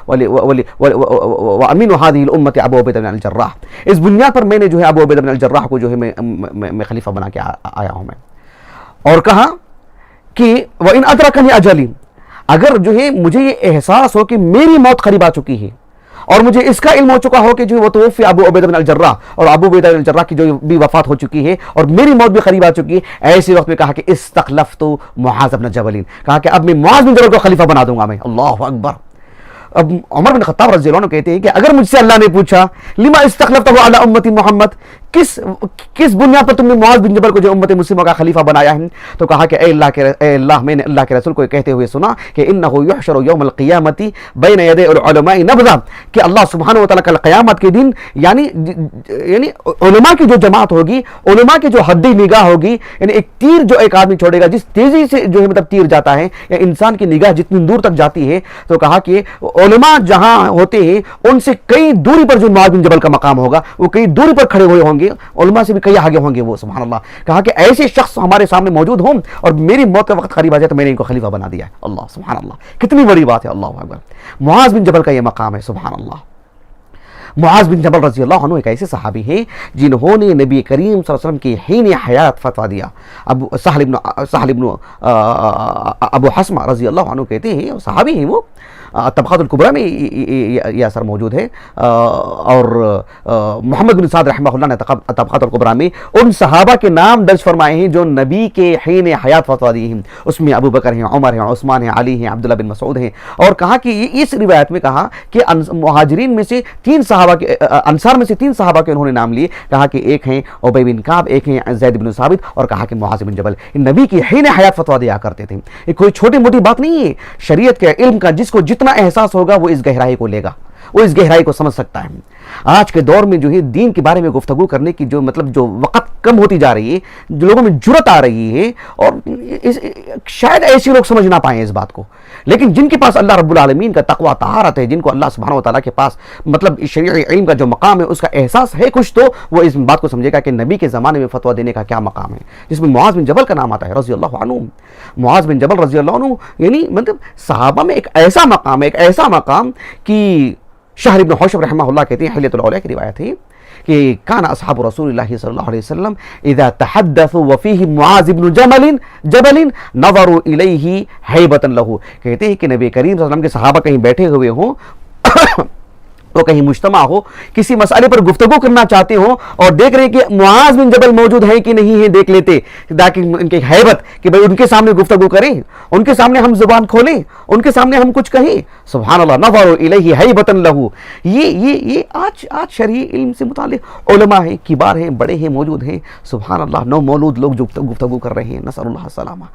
وامین هذه الامت ابو عبیدہ بن الجراح، اس بنیاد پر میں نے جو ہے ابو عبیدہ بن الجراح کو جو ہے میں خلیفہ بنا کے آیا ہوں میں۔ اور کہا کہ وَإِنْ أَدْرَكَنِي أَجَلِي، اگر جو ہے مجھے یہ احساس ہو کہ میری موت قریب آ چکی ہے اور مجھے اس کا علم ہو چکا ہو کہ جو وہ توفی ابو عبیدہ بن الجراح، اور ابو عبیدہ بن الجراح کی جو بھی وفات ہو چکی ہے اور میری موت بھی قریب آ چکی ہے، ایسے وقت میں کہا کہ استخلفت معاذ بن جبل، کہا کہ اب میں معاذ بن جبل کو خلیفہ بنا دوں گا میں۔ اللہ اکبر۔ اب عمر بن خطاب رضی اللہ عنہ کہتے ہیں کہ اگر مجھ سے اللہ نے پوچھا لما استخلفتہ علی امتی محمد، کس بنیاد پر تم نے معاذ بن جبل کو جو امت مسلمہ کا خلیفہ بنایا ہے، تو کہا کہ اے اللہ میں نے اللہ کے رسول کو کہتے ہوئے سنا کہ انہ یحشر یوم القیامت بین یدی العلماء نبذا، کہ اللہ سبحانہ وتعالی کل قیامت کے دن یعنی علماء کی جو جماعت ہوگی، علماء کی جو حدی نگاہ ہوگی، یعنی ایک تیر جو ایک آدمی چھوڑے گا، جس تیزی سے جو ہے مطلب تیر جاتا ہے، یا انسان کی نگاہ جتنی دور تک جاتی ہے، تو کہا کہ علماء جہاں ہوتے ہیں ان سے کئی دوری پر جو معاذ بن جبل کا مقام ہوگا، وہ کئی دوری پر کھڑے ہوئے ہوں گے، علماء سے بھی کئی آگے ہوں گے وہ، سبحان اللہ۔ کہا کہ ایسے شخص ہمارے سامنے موجود ہوں اور میری موت کا وقت قریب آ جائے تو میں نے ان کو خلیفہ بنا دیا ہے۔ اللہ سبحان اللہ، کتنی بڑی بات ہے، اللہ اکبر۔ معاذ بن جبل کا یہ مقام ہے، سبحان اللہ۔ معاذ بن جبل رضی اللہ عنہ ایک ایسے صحابی ہیں جنہوں نے نبی کریم صلی اللہ علیہ وسلم کی حین حیات فتویٰ دیا۔ سہل ابن ابو حسمہ رضی اللہ عنہ کہتے ہیں، صحابی ہیں وہ، طبقات الکبریٰ میں یہ اثر موجود ہے، اور محمد بن سعد رحمہ اللہ نے طبقات الکبریٰ میں ان صحابہ کے نام درج فرمائے ہیں جو نبی کے حین حیات فتویٰ دی ہیں۔ اس میں ابو بکر ہیں، عمر ہیں، عثمان ہیں، علی ہیں، عبداللہ بن مسعود ہیں۔ اور کہا کہ اس روایت میں کہا کہ مہاجرین میں سے انصار میں سے 3 صحابہ کے انہوں نے نام لیے، کہا کہ ایک ہیں ابی بن کعب، ایک ہیں زید بن ثابت، اور کہا کہ معاذ بن جبل نبی کی حین حیات فتویٰ دیا کرتے تھے۔ یہ کوئی چھوٹی موٹی بات نہیں ہے، شریعت کے علم کا جس کو جتنا احساس ہوگا وہ اس گہرائی کو لے گا، وہ اس گہرائی کو سمجھ سکتا ہے۔ آج کے دور میں جو ہے دین کے بارے میں گفتگو کرنے کی جو مطلب جو وقت کم ہوتی جا رہی ہے، جو لوگوں میں جرت آ رہی ہے، اور شاید ایسے لوگ سمجھ نہ پائیں اس بات کو، لیکن جن کے پاس اللہ رب العالمین کا تقوی طہارت ہے، جن کو اللہ سبحانہ وتعالیٰ کے پاس مطلب شریعی علم کا جو مقام ہے اس کا احساس ہے کچھ، تو وہ اس بات کو سمجھے گا کہ نبی کے زمانے میں فتویٰ دینے کا کیا مقام ہے، جس میں معاذ بن جبل کا نام آتا ہے رضی اللہ عنہ۔ معاذ بن جبل رضی اللہ عنہ یعنی مطلب صحابہ میں ایک ایسا مقام ہے، ایک ایسا مقام کہ شہر ابن حوشب رحمہ اللہ کہتے ہیں، حلیۃ الاولیاء کی روایت ہے کہ کان اصحاب رسول اللہ صلی اللہ علیہ وسلم اذا تحدثوا وفیہ معاذ بن جبل نظروا الیہ ہیبۃ لہ، کہتے ہیں کہ نبی کریم صلی اللہ علیہ وسلم کے صحابہ کہیں بیٹھے ہوئے ہوں، وہ کہیں مجتمع ہو، کسی مسئلے پر گفتگو کرنا چاہتے ہوں اور دیکھ رہے ہیں کہ معاذ بن جبل موجود ہیں کہ نہیں ہیں، دیکھ لیتے تاکہ ان کی ہیبت کہ بھئی ان کے سامنے گفتگو کریں، ان کے سامنے ہم زبان کھولیں، ان کے سامنے ہم کچھ کہیں، سبحان اللہ، نظروا الیہ ہیبۃ لہ۔ یہ آج شرعی علم سے متعلق علماء ہیں، کبار ہیں، بڑے ہیں، موجود ہیں، سبحان اللہ، نو مولود لوگ جو گفتگو کر رہے ہیں، نسأل اللہ السلامہ۔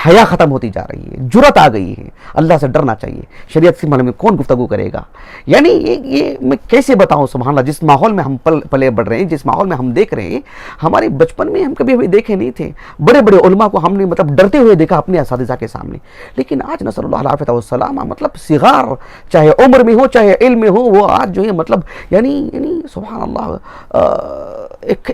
حیا ختم ہوتی جا رہی ہے، جرت آ گئی ہے، اللہ سے ڈرنا چاہیے۔ شریعت کے بارے میں کون گفتگو کرے گا؟ یعنی یہ میں کیسے بتاؤں، سبحان اللہ، جس ماحول میں ہم پلے بڑھ رہے ہیں، جس ماحول میں ہم دیکھ رہے ہیں، ہمارے بچپن میں ہم کبھی دیکھے نہیں تھے، بڑے بڑے علماء کو ہم نے مطلب ڈرتے ہوئے دیکھا اپنے اساتذہ کے سامنے، لیکن آج نسأل اللہ العافیۃ والسلامہ مطلب صغار چاہے عمر میں ہو چاہے علم میں ہو، وہ آج جو ہے مطلب یعنی سبحان اللہ ایک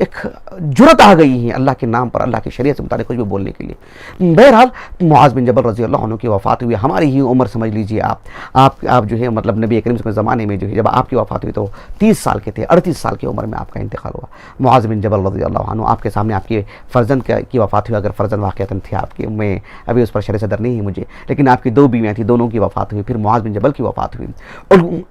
جرت آ گئی ہے اللہ کے نام پر، اللہ کی شریعت سے متعلق کچھ بھی بولنے کے لیے۔ بہرحال معاذ بن جبل رضی اللہ عنہ کی وفات ہوئی، ہماری ہی عمر سمجھ لیجئے آپ جو ہے مطلب نبی کریم کے زمانے میں جو ہے جب آپ کی وفات ہوئی تو 30 سال کے تھے، 38 سال کی عمر میں آپ کا انتقال ہوا۔ معاذ بن جبل رضی اللہ عنہ، آپ کے سامنے آپ کے فرزند کی وفات ہوئی، اگر فرزند واقعتاً تھے آپ کی، میں ابھی اس پر شرح صدر نہیں ہے مجھے، لیکن آپ کی 2 بیویاں تھیں، دونوں کی وفات ہوئی، پھر معاذ بن جبل کی وفات ہوئی۔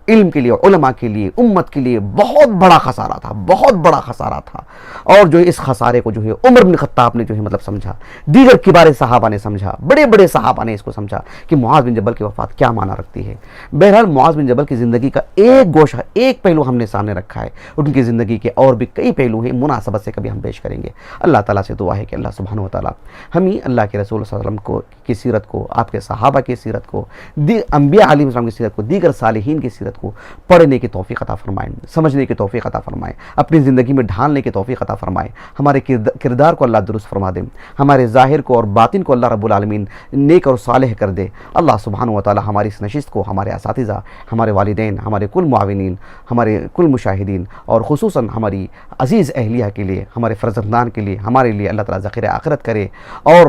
علم کے لیے، علماء کے لیے، امت کے لیے بہت بڑا خسارہ تھا، بہت بڑا خسارہ تھا، اور جو اس خسارے کو جو ہے عمر بن خطاب نے جو ہے مطلب سمجھا، دیگر کبار صحابہ نے سمجھا، بڑے بڑے صحابہ نے اس کو سمجھا کہ معاذ بن جبل کی وفات کیا معنی رکھتی ہے۔ بہرحال معاذ بن جبل کی زندگی کا ایک گوشہ، ایک پہلو ہم نے سامنے رکھا ہے، ان کی زندگی کے اور بھی کئی پہلو ہیں، مناسبت سے کبھی ہم پیش کریں گے۔ اللہ تعالیٰ سے دعا ہے کہ اللہ سبحانہ و تعالیٰ ہمیں اللہ کے رسول صلی اللہ علیہ وسلم کی سیرت کو، آپ کے صحابہ کی سیرت کو، انبیاء علیہ السلام کی سیرت کو، دیگر صالحین کی سیرت کو پڑھنے کی توفیق عطا فرمائیں، سمجھنے کی توفیق عطا فرمائیں، اپنی زندگی میں ڈھالنے چلنے کی توفیق عطا فرمائے، ہمارے کردار کو اللہ درست فرما دے، ہمارے ظاہر کو اور باطن کو اللہ رب العالمین نیک اور صالح کر دے۔ اللہ سبحانہ و تعالی ہماری اس نشست کو ہمارے اساتذہ، ہمارے والدین، ہمارے کل معاونین، ہمارے کل مشاہدین اور خصوصاً ہماری عزیز اہلیہ کے لیے، ہمارے فرزندان کے لیے، ہمارے لیے اللہ تعالیٰ ذخیرہ آخرت کرے۔ اور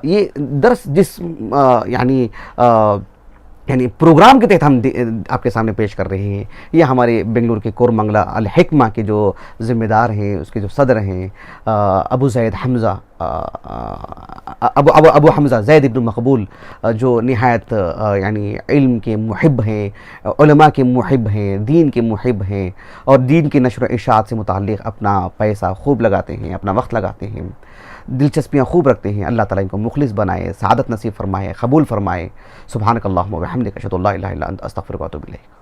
یہ درس جس یعنی پروگرام کے تحت ہم آپ کے سامنے پیش کر رہے ہیں، یہ ہمارے بنگلور کے کورمنگلا الحکمہ کے جو ذمہ دار ہیں، اس کے جو صدر ہیں ابو حمزہ زید ابن مقبول، جو نہایت یعنی علم کے محب ہیں، علماء کے محب ہیں، دین کے محب ہیں، اور دین کی نشر و اشاعت سے متعلق اپنا پیسہ خوب لگاتے ہیں، اپنا وقت لگاتے ہیں، دلچسپیاں خوب رکھتے ہیں۔ اللہ تعالیٰ ان کو مخلص بنائے، سعادت نصیب فرمائے، قبول فرمائے۔ سبحانک اللہم و بحمدک، اشہد ان لا الہ الا انت، استغفرک و اتوب الیک۔